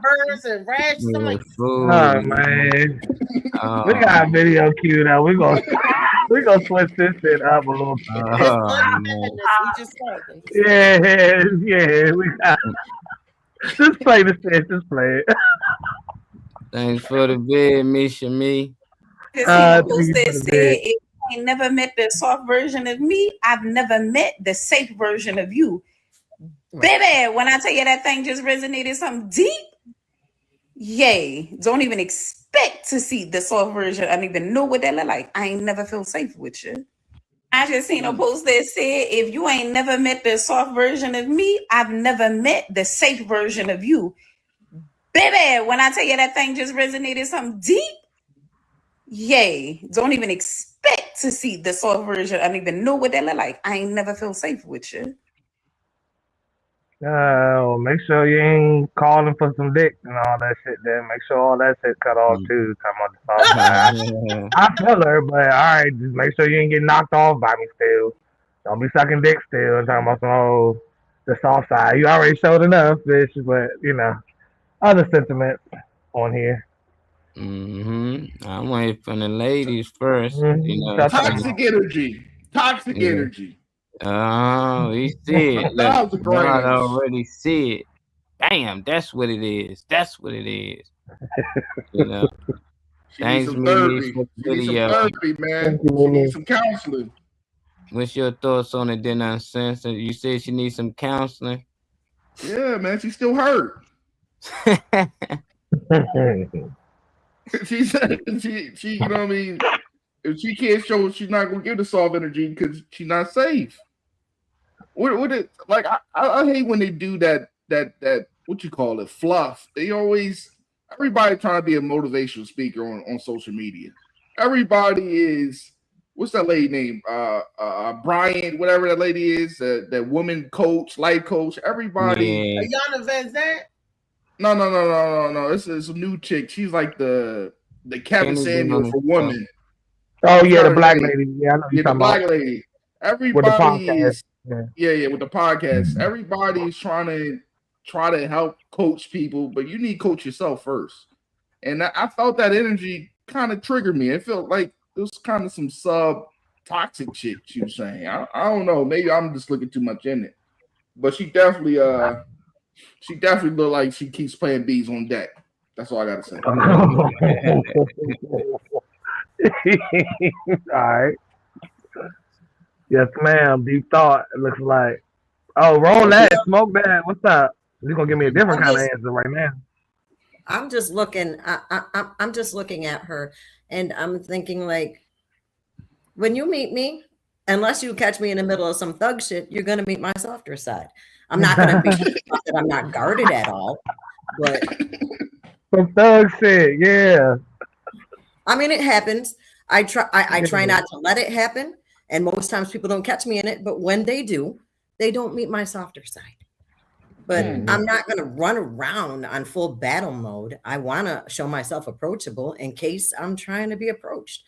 burns and rashes. I'm like, oh man. We got a video queued up. We're gonna switch this shit up a little bit. Yeah, we got just play the shit, just play it. Thanks for the bid, Misha Me. That said, if you ain't never met the soft version of me, I've never met the safe version of you. Baby, when I tell you that thing just resonated something deep, yay. Don't even expect to see the soft version. I don't even know what that look like. I ain't never feel safe with you. I just seen a post that said, if you ain't never met the soft version of me, I've never met the safe version of you. Baby, when I tell you that thing just resonated something deep, yay. Don't even expect to see the soft version. I don't even know what that look like. I ain't never feel safe with you. Make sure you ain't calling for some dick and all that shit. Then make sure all that shit cut off too. Talking about the soft side. I feel her, but all right, just make sure you ain't get knocked off by me still. Don't be sucking dick still and talking about some the soft side. You already showed enough, bitch. But other sentiments on here. I'm waiting for the ladies first. Toxic energy. Toxic energy. Oh, we see it. Look, God already see it. Damn, that's what it is. That's what it is. Thanks, Mimi, for the video. Therapy, man. She needs some counseling. What's your thoughts on it, then, nonsense? You said she needs some counseling. Yeah, man, she's still hurt. She said she you know what I mean. If she can't show, she's not gonna give the soft energy because she's not safe. What it like? I hate when they do that what you call it, fluff. Everybody trying to be a motivational speaker on social media. Everybody is, what's that lady name? Brian, whatever that lady is, that woman coach, life coach. Everybody. Ayana Van Zandt. No. It's a new chick. She's like the Kevin Samuel for women. Oh yeah, the black lady. Yeah, I know you're the talking black about. lady. Everybody is with the podcast. Everybody's trying to help coach people, but you need to coach yourself first. And I felt that energy kind of triggered me. It felt like it was kind of some toxic shit she was saying. I don't know. Maybe I'm just looking too much in it. But she definitely looked like she keeps playing bees on deck. That's all I gotta say. All right. Yes, ma'am. Deep thought. It looks like. Oh, roll that. Smoke that. What's up? You're gonna give me a different kind of answer right now. I'm just looking. I'm just looking at her, and I'm thinking like, when you meet me, unless you catch me in the middle of some thug shit, you're gonna meet my softer side. I'm not gonna be that I'm not guarded at all, but some thug shit, yeah. I mean, it happens. I try not to let it happen, and most times people don't catch me in it. But when they do, they don't meet my softer side. But I'm not going to run around on full battle mode. I want to show myself approachable in case I'm trying to be approached.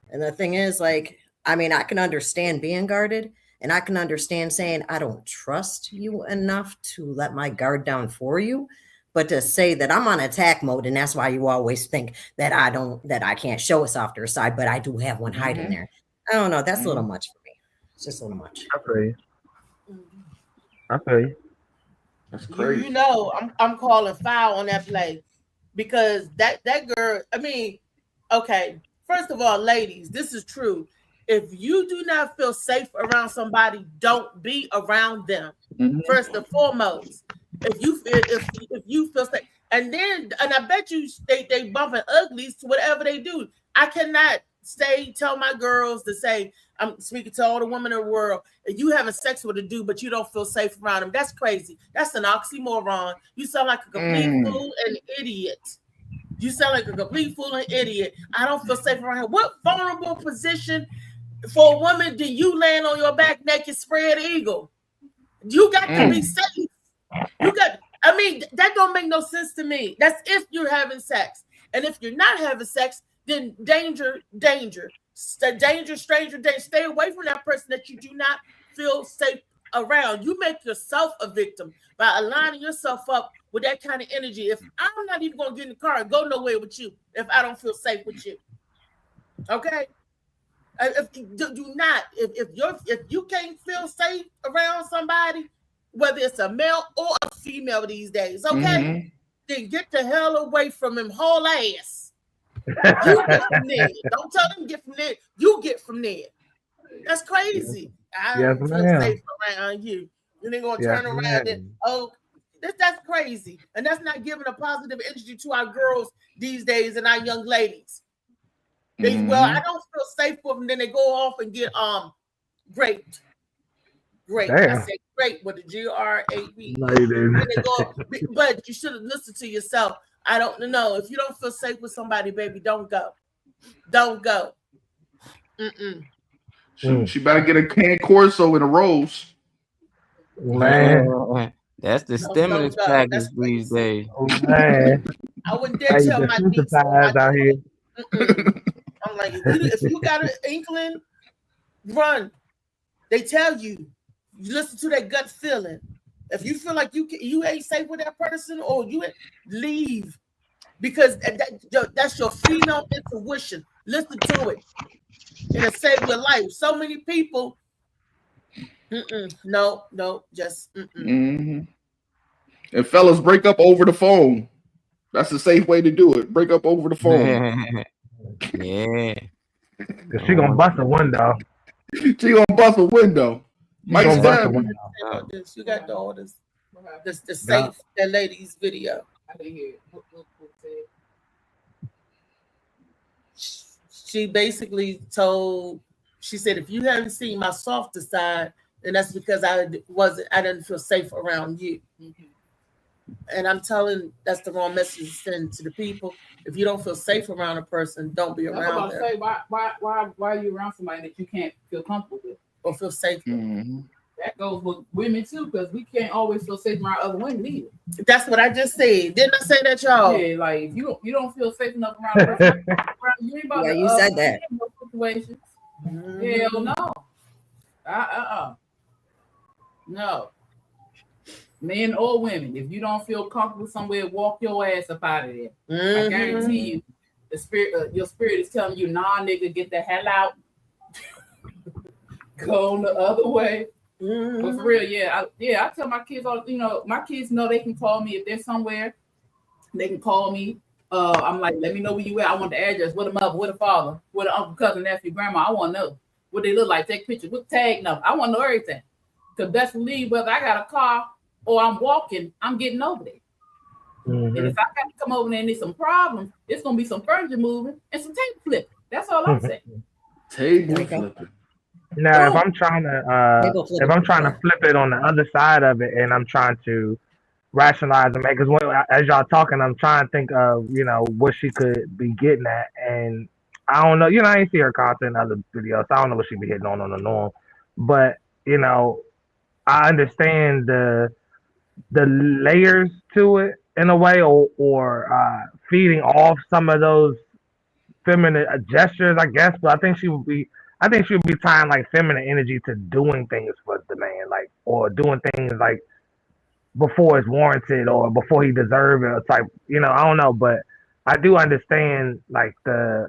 And the thing is, like, I mean, I can understand being guarded, and I can understand saying I don't trust you enough to let my guard down for you. But to say that I'm on attack mode, and that's why you always think that I can't show a softer side, but I do have one hiding there. I don't know. That's a little much for me. It's just a little much. I feel you. That's crazy. You know, I'm calling foul on that play because that girl. I mean, okay. First of all, ladies, this is true. If you do not feel safe around somebody, don't be around them. First and foremost. If you feel safe, and I bet you they bumping uglies to whatever they do. I cannot tell my girls to say, I'm speaking to all the women in the world, if you having sex with a dude but you don't feel safe around him, that's crazy. That's an oxymoron. You sound like a complete fool and idiot. You sound like a complete fool and idiot. I don't feel safe around him. What vulnerable position for a woman do you land on your back naked, spread eagle? You got to be safe. That don't make no sense to me. That's if you're having sex. And if you're not having sex, then danger. Stranger danger. Stay away from that person that you do not feel safe around. You make yourself a victim by aligning yourself up with that kind of energy. If I'm not even going to get in the car and go nowhere with you if I don't feel safe with you. Okay? If you can't feel safe around somebody, whether it's a male or a female these days, okay? Then get the hell away from him, whole ass. You get from there. Don't tell them get from there. You get from there. That's crazy. I don't feel safe around you. And they're going to turn around and, that's crazy. And that's not giving a positive energy to our girls these days and our young ladies. Well, I don't feel safe with them. Then they go off and get raped. Great. Damn. I said great with the G-R-A-P. No, you didn't. But you should have listened to yourself. I don't know. If you don't feel safe with somebody, baby, don't go. Don't go. She better get a can Corso in a rose. Man. That's the No, stimulus package that's what he these said. days. Oh, man. I wouldn't dare tell my niece or my out here. I'm like, if you got an inkling, run. They tell you, you listen to that gut feeling. If you feel like you ain't safe with that person, or you leave, because that's your female intuition. Listen to it, and it'll save your life. So many people, no, just. And fellas, break up over the phone. That's a safe way to do it. Break up over the phone. Yeah. Cause she gonna bust a window. She gonna bust a window. Mike stab you. You got all this. The safe that lady's video. I didn't hear it. What said? She basically told. She said, if you haven't seen my softer side, then that's because I didn't feel safe around you. And I'm telling, that's the wrong message to send to the people. If you don't feel safe around a person, don't be around them. Say, why are you around somebody that you can't feel comfortable with or feel safe with? That goes with women too, because we can't always feel safe around other women either. That's what I just said. Didn't I say that, y'all? Yeah, like if you don't feel safe enough around a person, you ain't about Yeah, to, you said that. Situations. Hell no. No. Men or women, if you don't feel comfortable somewhere, walk your ass up out of there. I guarantee you, the spirit, your spirit is telling you, nah, nigga, get the hell out. Go on the other way. But for real, I tell my kids all, my kids know they can call me if they're somewhere. They can call me. I'm like, let me know where you at. I want the address. What a mother, what a father, what an uncle, cousin, nephew, grandma. I want to know what they look like. Take pictures, what tag number. I want to know everything. Because best believe whether I got a car or I'm walking, I'm getting over there. And if I got to come over there and there's some problems, it's gonna be some furniture moving and some table flipping. That's all I'm saying. Table flipping. Now, if I'm trying to flip it on the other side of it, and I'm trying to rationalize and make, because as y'all talking, I'm trying to think of what she could be getting at, and I don't know. I ain't see her content in other videos, so I don't know what she be hitting on the norm. But I understand the layers to it in a way, or feeding off some of those feminine gestures, I guess. But I think she would be tying like feminine energy to doing things for the man, like, or doing things like before it's warranted or before he deserves it, or type. I don't know, but I do understand like the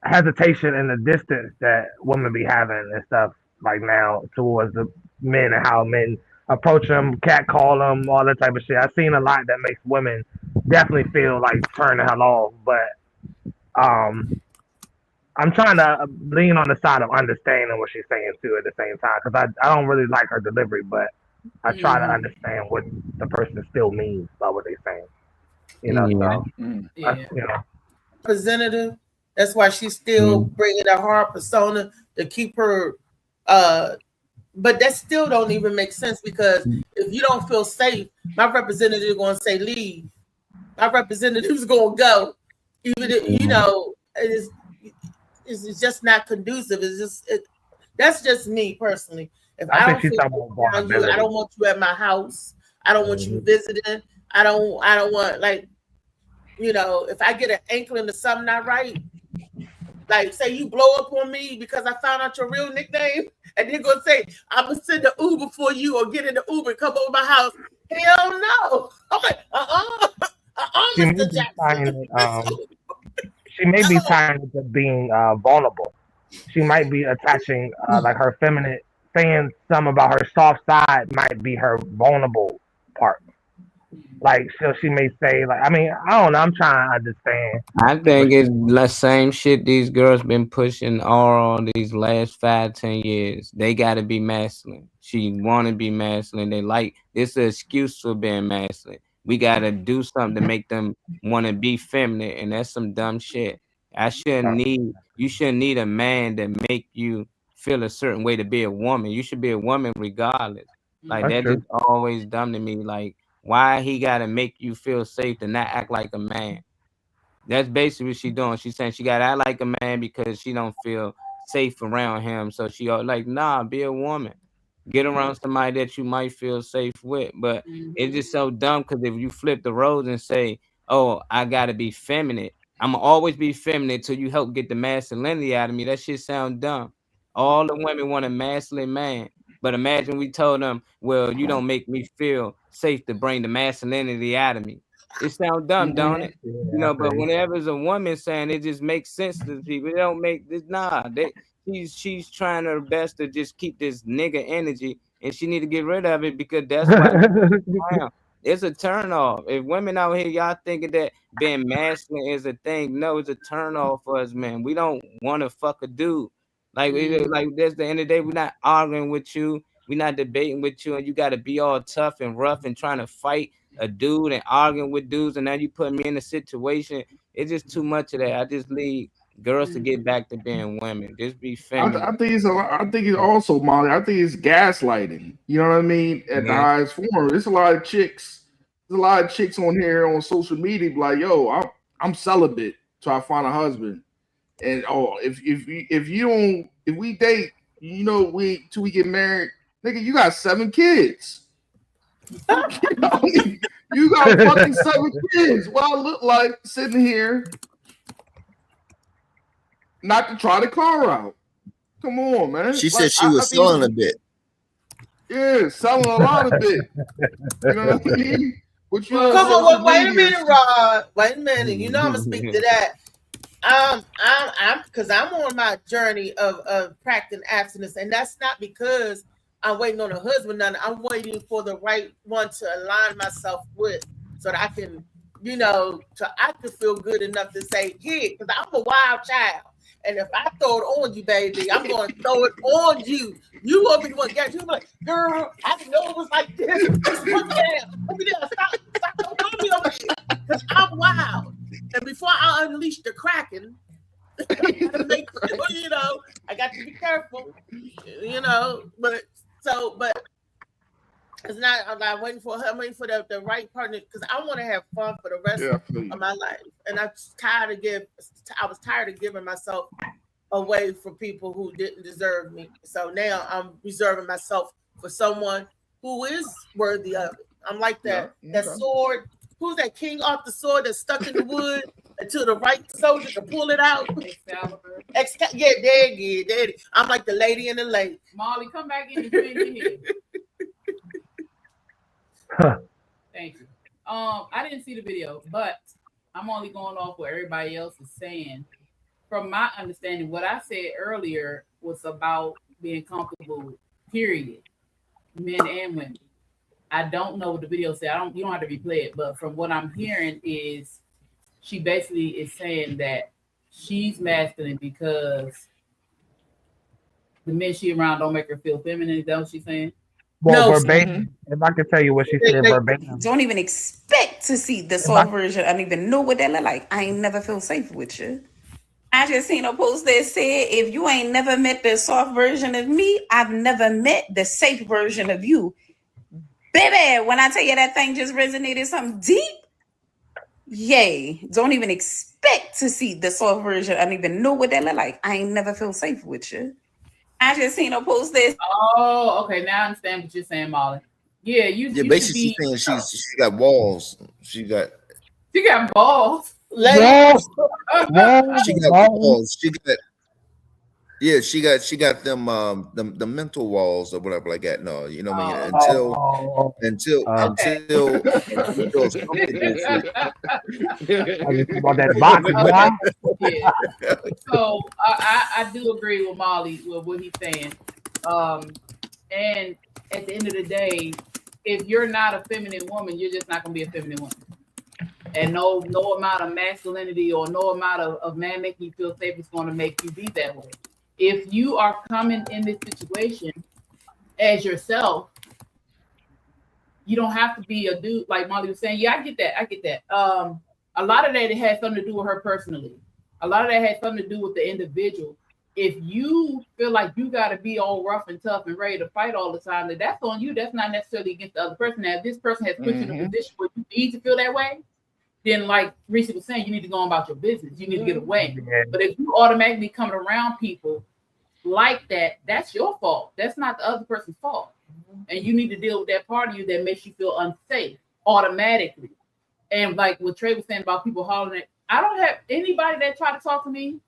hesitation and the distance that women be having and stuff like now towards the men, and how men approach them, catcall them, all that type of shit. I've seen a lot that makes women definitely feel like turn the hell off, but I'm trying to lean on the side of understanding what she's saying too at the same time, because I don't really like her delivery, but I try to understand what the person still means by what they're saying. Representative. That's why she's still bringing a hard persona to keep her. But that still don't even make sense, because if you don't feel safe, my representative is going to say leave. My representative is going to go, even if, it's just not conducive. It's just that's just me personally. If I don't feel around you, I don't want you at my house. I don't want you visiting. I don't want, like, if I get an inkling of something not right, like say you blow up on me because I found out your real nickname, and they're gonna say I'm gonna send the Uber for you or get in the Uber and come over my house. Hell no. I'm like, Mr. Jackson. She may be tying it to being vulnerable. She might be attaching like her feminine, saying something about her soft side might be her vulnerable part. Like, so she may say, like, I mean, I don't know. I'm trying to understand. I think it's the same shit these girls been pushing all these last 5-10 years. They got to be masculine. She want to be masculine. They like, it's an excuse for being masculine. We got to do something to make them want to be feminine, and that's some dumb shit. You shouldn't need a man that make you feel a certain way to be a woman. You should be a woman regardless. Like, that's just always dumb to me. Like, why he gotta make you feel safe to not act like a man? That's basically what she's doing. She's saying she gotta act like a man because she don't feel safe around him. So she like, nah, be a woman. Get around somebody that you might feel safe with. But it's just so dumb because if you flip the roles and say, oh, I gotta be feminine, I'm gonna always be feminine till you help get the masculinity out of me. That shit sound dumb. All the women want a masculine man. But imagine we told them, well, you don't make me feel safe to bring the masculinity out of me. It sounds dumb, don't it? You know, but whenever it's a woman saying it just makes sense to people, it don't make this she's trying her best to just keep this nigga energy, and she need to get rid of it because that's why it's a turn off. If women out here, y'all thinking that being masculine is a thing, no, it's a turn off for us, man. We don't want to fuck a dude. Like that's the end of the day. We're not arguing with you. We're not debating with you, and you got to be all tough and rough and trying to fight a dude and arguing with dudes, and now you put me in a situation. It's just too much of that. I just leave girls to get back to being women. Just be feminine. I think it's also, Molly. I think it's gaslighting. You know what I mean? At the highest form, there's a lot of chicks. There's a lot of chicks on here on social media be like, yo, I'm celibate, so I find a husband. And if we date, you know, till we get married, nigga, you got 7 kids. You got fucking 7 kids. What I look like sitting here, not to try the car out. Come on, man. She said she was selling a bit. Yeah, selling a lot of bit. You know what I mean? Come on, wait a minute, Rod. Wait a minute. You know I'm gonna speak to that. I'm because I'm on my journey of practicing abstinence, and that's not because I'm waiting on a husband. None. I'm waiting for the right one to align myself with, so that I can, you know, I can feel good enough to say, yeah, because I'm a wild child. And if I throw it on you, baby, I'm going to throw it on you. You will be the one to get you. Like, girl, I didn't know it was like this. Just put me down. Put me down. Stop throwing me over here. Because I'm wild. And before I unleash the Kraken, I gotta make sure, you know, I got to be careful, you know. But it's not. I'm not waiting for her. I'm waiting for the right partner because I want to have fun for the rest of my life. And I was tired of giving myself away for people who didn't deserve me. So now I'm reserving myself for someone who is worthy of it. I'm like that sword. Who's that king off the sword that's stuck in the wood until the right soldier can pull it out? Yeah, there. I'm like the lady in the lake. Molly, come back in and bring me here. Thank you. I didn't see the video, but I'm only going off what everybody else is saying. From my understanding, what I said earlier was about being comfortable, period. Men and women. I don't know what the video said. You don't have to replay it, but from what I'm hearing is she basically is saying that she's masculine because the men she around don't make her feel feminine. Is that what she's saying? Well, verbatim. If I could tell you what she said verbatim. Don't even expect to see the soft version. I don't even know what that look like. I ain't never feel safe with you. I just seen a post that said, if you ain't never met the soft version of me, I've never met the safe version of you. Baby, when I tell you that thing just resonated something deep, yay. Don't even expect to see the soft version. I don't even know what that look like. I ain't never feel safe with you. I just seen her post this. Oh, okay. Now I understand what you're saying, Molly. Yeah, you basically saying she got walls. She got balls. She got walls. She got them the mental walls or whatever like that. No, you know what I mean? Until about that box. Yeah. So I do agree with Molly with what he's saying. And at the end of the day, if you're not a feminine woman, you're just not gonna be a feminine woman. And no amount of masculinity or no amount of man making you feel safe is going to make you be that way. If you are coming in this situation as yourself, you don't have to be a dude like Molly was saying. Yeah, I get that. A lot of that it has something to do with her personally. A lot of that has something to do with the individual. If you feel like you got to be all rough and tough and ready to fight all the time, that's on you. That's not necessarily against the other person. Now, if this person has put you in a position where you need to feel that way, then like Reese was saying, you need to go on about your business. You need to get away. But if you automatically coming around people like that, that's your fault. That's not the other person's fault. And you need to deal with that part of you that makes you feel unsafe automatically. And like what Trey was saying about people hollering, I don't have anybody that try to talk to me.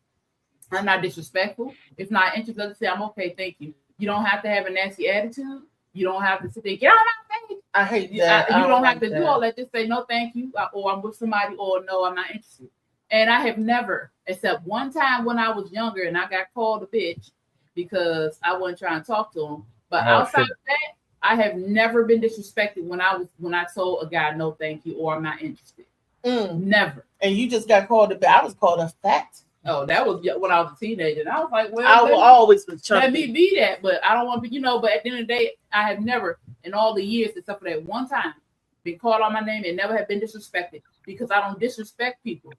I'm not disrespectful. If not interested, to say I'm okay, thank you. You don't have to have a nasty attitude. You don't have to sit there, get on my face. I hate that. You don't have to do all that. Just say no, thank you, or I'm with somebody, or no, I'm not interested. And I have never, except one time when I was younger and I got called a bitch because I wasn't trying to talk to him. But outside of that, I have never been disrespected when I told a guy no, thank you, or I'm not interested. Never. And you just got called a bitch. I was called a fat. Oh, that was when I was a teenager. And I was like, well, I will always be chunky. Let me be that, but I don't want to be, but at the end of the day, I have never, in all the years, except for that one time, been called on my name and never have been disrespected because I don't disrespect people.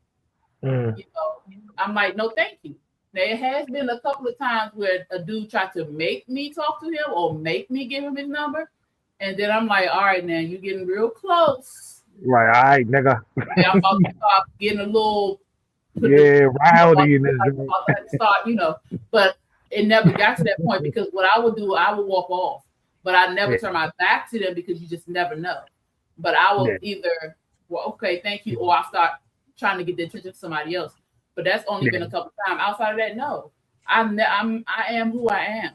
I'm like, no, thank you. Now, it has been a couple of times where a dude tried to make me talk to him or make me give him his number. And then I'm like, all right, now you're getting real close. Right, all right, nigga. And I'm about to start getting a little rowdy in this joint. Start, but it never got to that point because what I would do, I would walk off, but I never turn my back to them because you just never know. But I will either, well, okay, thank you, or I start trying to get the attention of somebody else. But that's only been a couple of times. Outside of that, no. I am who I am.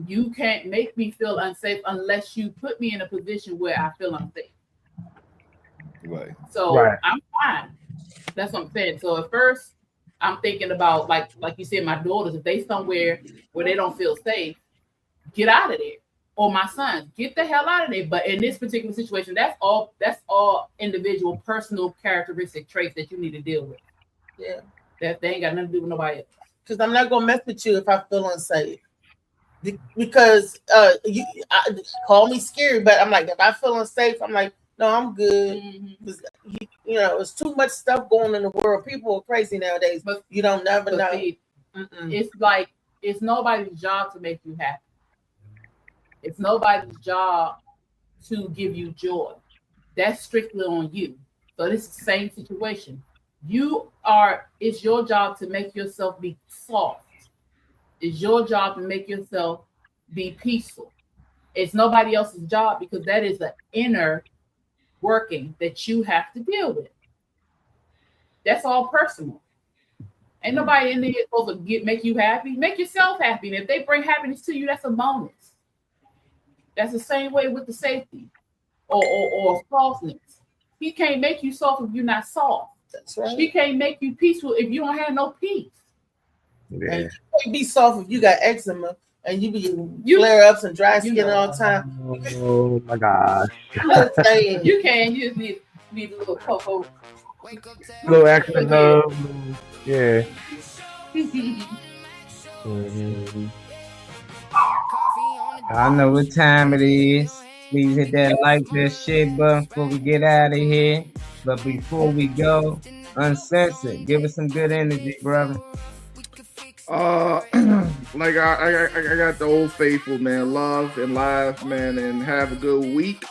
You can't make me feel unsafe unless you put me in a position where I feel unsafe. Right. So I'm fine. That's what I'm saying. So at first, I'm thinking about like you said, my daughters, if they somewhere where they don't feel safe, get out of there. Or my sons, get the hell out of there. But in this particular situation, that's all individual, personal characteristic traits that you need to deal with. Yeah. That they ain't got nothing to do with nobody else. Because I'm not gonna mess with you if I feel unsafe. Because you call me scary, but I'm like, if I feel unsafe, I'm like, no, I'm good. There's too much stuff going in the world. People are crazy nowadays, but you don't never know. It's like it's nobody's job to make you happy. It's nobody's job to give you joy. That's strictly on you. So it's the same situation. It's your job to make yourself be soft. It's your job to make yourself be peaceful. It's nobody else's job because that is an inner working that you have to deal with. That's all personal. Ain't nobody in there supposed to make you happy. Make yourself happy. And if they bring happiness to you, that's a bonus. That's the same way with the safety or softness. He can't make you soft if you're not soft. That's right. She can't make you peaceful if you don't have no peace. Yeah. And you can't be soft if you got eczema and you flare ups and dry skin all the time. Oh my gosh. You can. You just need a little cocoa. A little extra love. Yeah. I know what time it is. Please hit that like, that share button before we get out of here. But before we go, Uncensored, give us some good energy, brother. Like I got the old faithful, man. Love and live, man, and have a good week.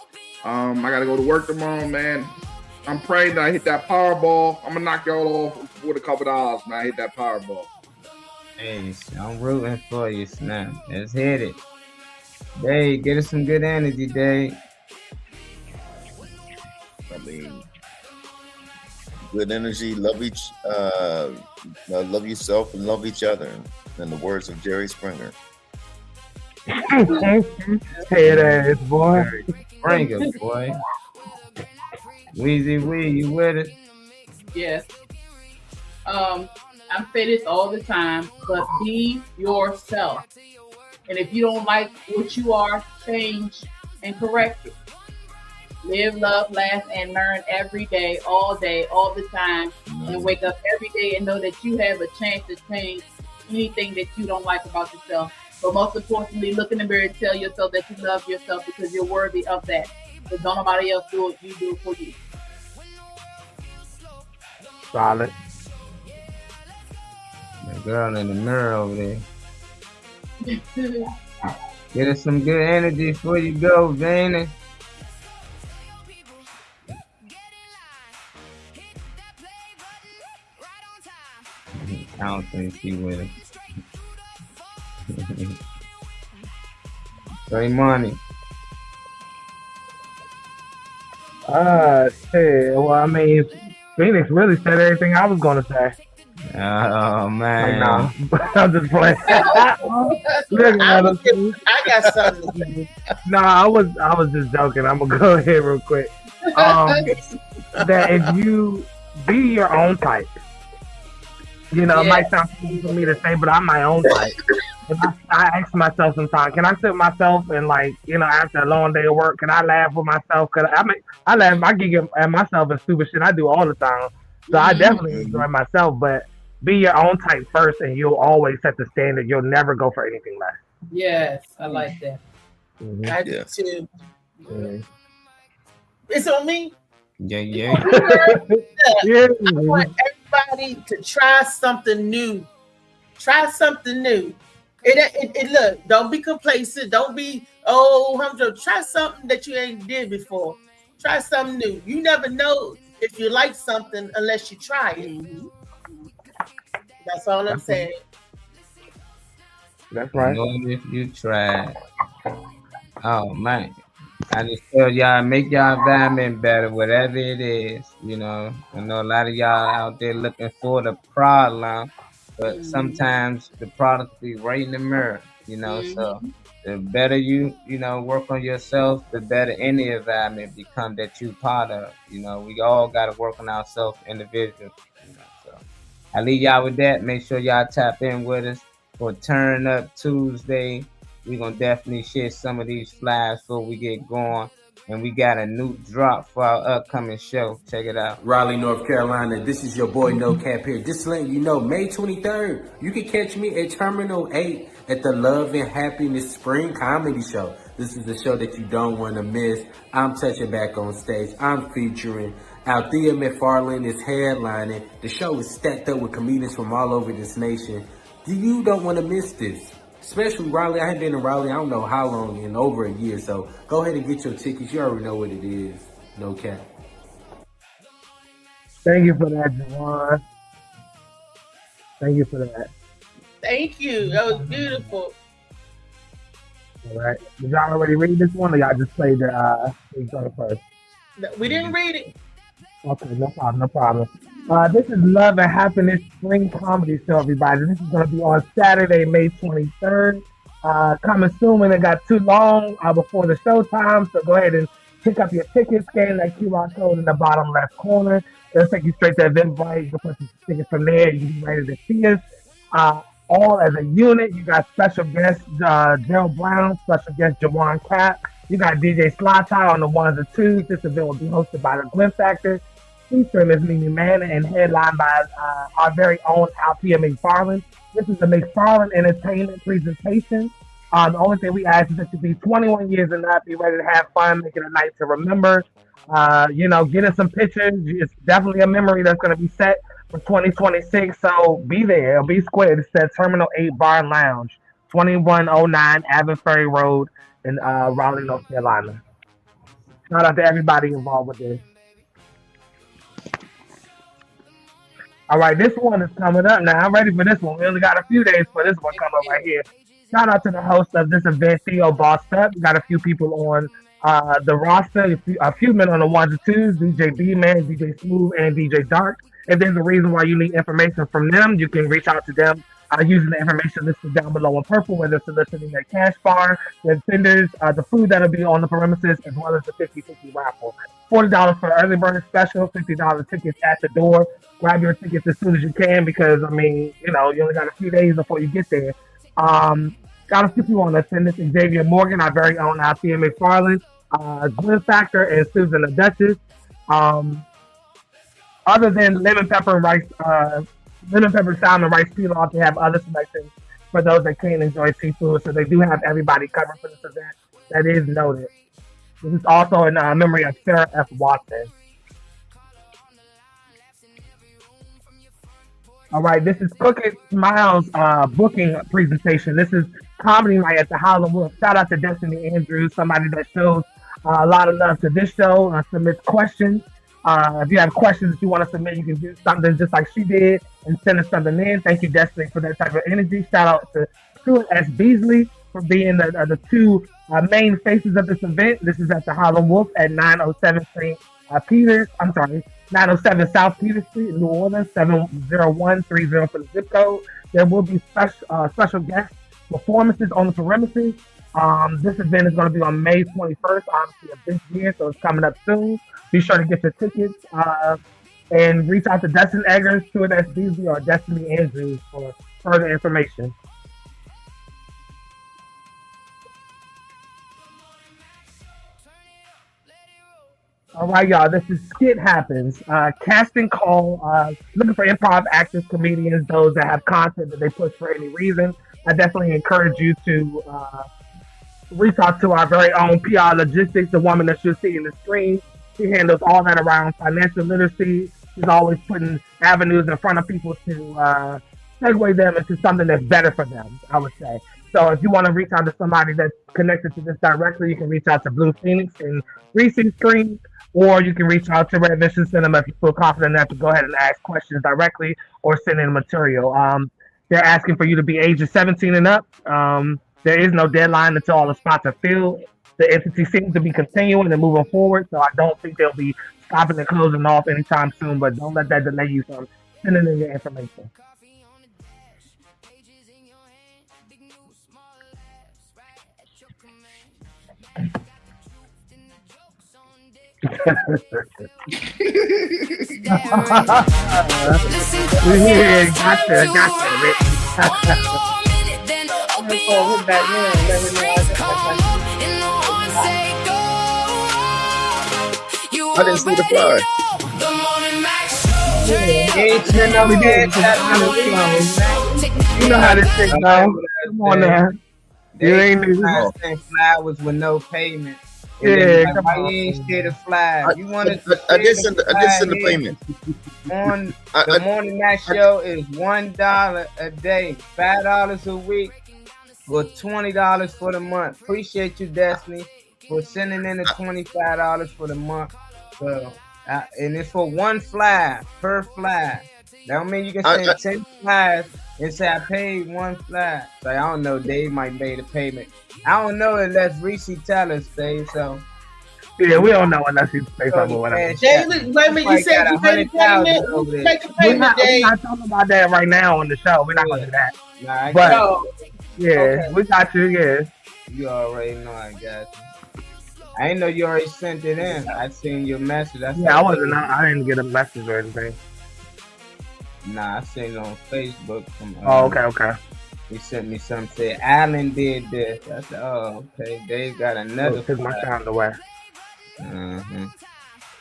I gotta go to work tomorrow, man. I'm praying that I hit that Powerball. I'm gonna knock y'all off with a couple dollars, man. I hit that Powerball. Hey, I'm rooting for you, Snap. Let's hit it. Dave, get us some good energy, Dave. I mean, good energy. Love yourself and love each other. In the words of Jerry Springer. Head ass boy. Springer, boy. Weezy Wee, you with it? Yes. I say this all the time, but be yourself. And if you don't like what you are, change and correct it. Live, love, laugh, and learn every day, all the time. And wake up every day and know that you have a chance to change anything that you don't like about yourself. But most importantly, look in the mirror and tell yourself that you love yourself because you're worthy of that. Because don't nobody else do it, you do it for you. Solid. The girl in the mirror over there. Get us some good energy before you go, Vanny. I don't think she will. Straight money. Shit. Well, I mean, Phoenix really said everything I was gonna say. Oh man. Nah, I'm just playing. Look at him. I got something to say. No, I was just joking. I'm gonna go ahead real quick. That if you be your own type, you know, it might sound easy for me to say, but I'm my own type. And I ask myself sometimes, can I sit with myself and, like, you know, after a long day of work, can I laugh with myself? Cause I laugh, I giggle at myself and stupid shit I do all the time. So I definitely enjoy myself, but be your own type first, and you'll always set the standard. You'll never go for anything less. Yes, I like that. I do too. It's on me. Yeah. I want everybody to try something new. Try something new. It look, don't be complacent. Don't be, try something that you ain't did before. Try something new. You never know if you like something unless you try it. That's all I'm saying. That's right. Know if you try. Oh man. I just tell y'all, make y'all environment better, whatever it is. You know, I know a lot of y'all out there looking for the problem, but sometimes the product be right in the mirror, you know. So the better you work on yourself, the better any environment become that you part of. You know, we all got to work on ourselves individually. You know, so I leave y'all with that. Make sure y'all tap in with us for Turn Up Tuesday. We're going to definitely share some of these flyers before we get going. And we got a new drop for our upcoming show. Check it out. Raleigh, North Carolina. This is your boy No Cap here. Just letting you know, May 23rd, you can catch me at Terminal 8 at the Love and Happiness Spring Comedy Show. This is a show that you don't want to miss. I'm touching back on stage. I'm featuring Althea McFarland is headlining. The show is stacked up with comedians from all over this nation. You don't want to miss this. Especially Raleigh. I haven't been in Raleigh, I don't know how long, in over a year. So go ahead and get your tickets. You already know what it is. No cap. Thank you for that, Javon. Thank you for that. Thank you. That was beautiful. All right. Did y'all already read this one, or y'all just played the first? We didn't read it. Okay, no problem. This is Love and Happiness Spring Comedy Show, everybody. This is going to be on Saturday, May 23rd. Coming soon when it got too long before the show time, so go ahead and pick up your tickets, scan that QR code in the bottom left corner. It'll take you straight to Eventbrite. You can put your tickets from there. You can be ready to see us. All as a unit. You got special guest Gerald Brown, special guest Jawan Cap. You got DJ Sly on the ones and twos. This event will be hosted by the Glen Factor, featuring Ms. Mimi Manor and headlined by our very own Althea McFarland. This is the McFarland Entertainment presentation. The only thing we ask is that you be 21 years and up, be ready to have fun, make it a night to remember. Get us some pictures. It's definitely a memory that's going to be set for 2026. So be there. It'll be squared. It's at Terminal 8 Bar and Lounge, 2109 Avon Ferry Road in Raleigh, North Carolina. Shout out to everybody involved with this. All right, this one is coming up now. I'm ready for this one. We only got a few days for this one coming up right here. Shout out to the host of this event, Theo Bossed Up. We got a few people on the roster, a few men on the ones and twos, DJ B-Man, DJ Smooth, and DJ Dark. If there's a reason why you need information from them, you can reach out to them using the information listed down below in purple, whether it's soliciting their cash bar, their tenders, the food that'll be on the premises, as well as the 50-50 raffle. $40 for early bird special, $50 tickets at the door. Grab your tickets as soon as you can because, you only got a few days before you get there. Got a few people on attendance: Xavier Morgan, our very own Althea McFarland, Glen Factor, and Susan the Duchess. Other than lemon pepper salmon rice pilaf, they have other selections for those that can't enjoy seafood. So they do have everybody covered for this event. That is noted. This is also in memory of Sarah F. Watson. All right, this is Crooked Smiles booking presentation. This is comedy night at the Hollywood. Shout out to Destiny Andrews, somebody that shows a lot of love to this show, submits questions. If you have questions that you want to submit, you can do something just like she did and send us something in. Thank you, Destiny, for that type of energy. Shout out to Stuart S. Beasley for being the two main faces of this event. This is at the Harlem Wolf at 907 St. Peters. I'm sorry, 907 South Peters Street, New Orleans, 70130 for the zip code. There will be special guest performances on the perimeters. This event is going to be on May 21st, obviously a big year, so it's coming up soon. Be sure to get your tickets and reach out to Dustin Eggers, Stuart S. Beasley, or Destiny Andrews for further information. All right, y'all. This is Skit Happens. Casting call. Looking for improv actors, comedians, those that have content that they push for any reason. I definitely encourage you to reach out to our very own PR Logistics, the woman that you're seeing the screen. She handles all that around financial literacy. She's always putting avenues in front of people to segue them into something that's better for them, I would say. So if you want to reach out to somebody that's connected to this directly, you can reach out to Blue Phoenix and Reese's Screen, or you can reach out to Red Vision Cinema if you feel confident enough to go ahead and ask questions directly or send in material. They're asking for you to be ages 17 and up. There is no deadline until all the spots are filled. The entity seems to be continuing and moving forward, so I don't think they'll be stopping and closing off anytime soon, but don't let that delay you from sending in your information. I didn't see the flyer. You know how this thing goes. Come on now. You ain't even flowers with no payment. Yeah, like, why you ain't share the flyer? You wanted I did send the payment. On the Morning Max show is $1 a day, $5 a week, or $20 for the month. Appreciate you, Destiny, for sending in the $25 for the month. So, and it's for one flyer per flyer. That don't mean you can send 10 flyers and say I paid one flyer. So I don't know. Dave might made a payment. I don't know unless Reese tell us, Dave. So yeah, we don't know unless he say something or whatever. David, wait a minute. You said you made a payment. Make a payment, We're not talking about that right now on the show. We're not gonna do that. Nah, but yeah, we got you. Yeah, you already know I got you. I didn't know you already sent it in. I seen your message. I didn't get a message or anything. Nah, I seen it on Facebook. Okay. He sent me something. Said Alan did this. I said, oh, okay. They got another. Took my sound away. Mm-hmm.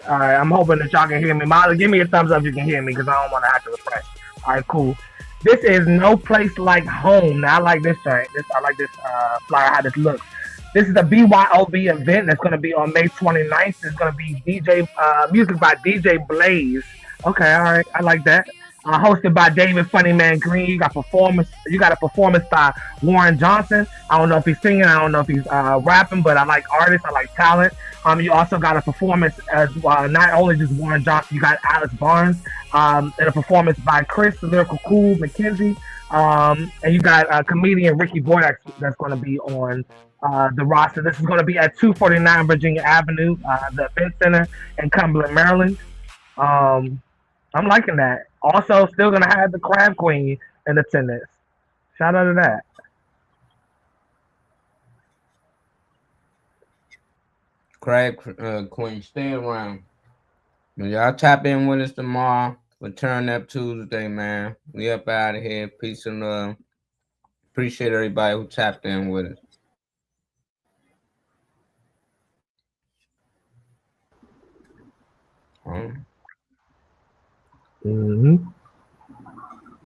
All right, I'm hoping that y'all can hear me. Molly, give me a thumbs up if you can hear me because I don't want to have to refresh. All right, cool. This is No Place Like Home. Now I like this joint. I like this flyer, how this looks. This is a BYOB event that's going to be on May 29th. It's going to be music by DJ Blaze. Okay, all right, I like that. Hosted by David Funny Man Green. You got a performance by Warren Johnson. I don't know if he's singing. I don't know if he's rapping, but I like artists. I like talent. You also got a performance as not only just Warren Johnson. You got Alex Barnes and a performance by Chris the Lyrical Cool McKenzie. And you got comedian Ricky Boyd that's going to be on the roster. This is going to be at 249 Virginia Avenue, the Event Center in Cumberland, Maryland. I'm liking that. Also, still going to have the Crab Queen in attendance. Shout out to that. Crab Queen, stay around. Y'all tap in with us tomorrow for Turn Up Tuesday, man. We up out of here. Peace and love. Appreciate everybody who tapped in with us. Mm-hmm.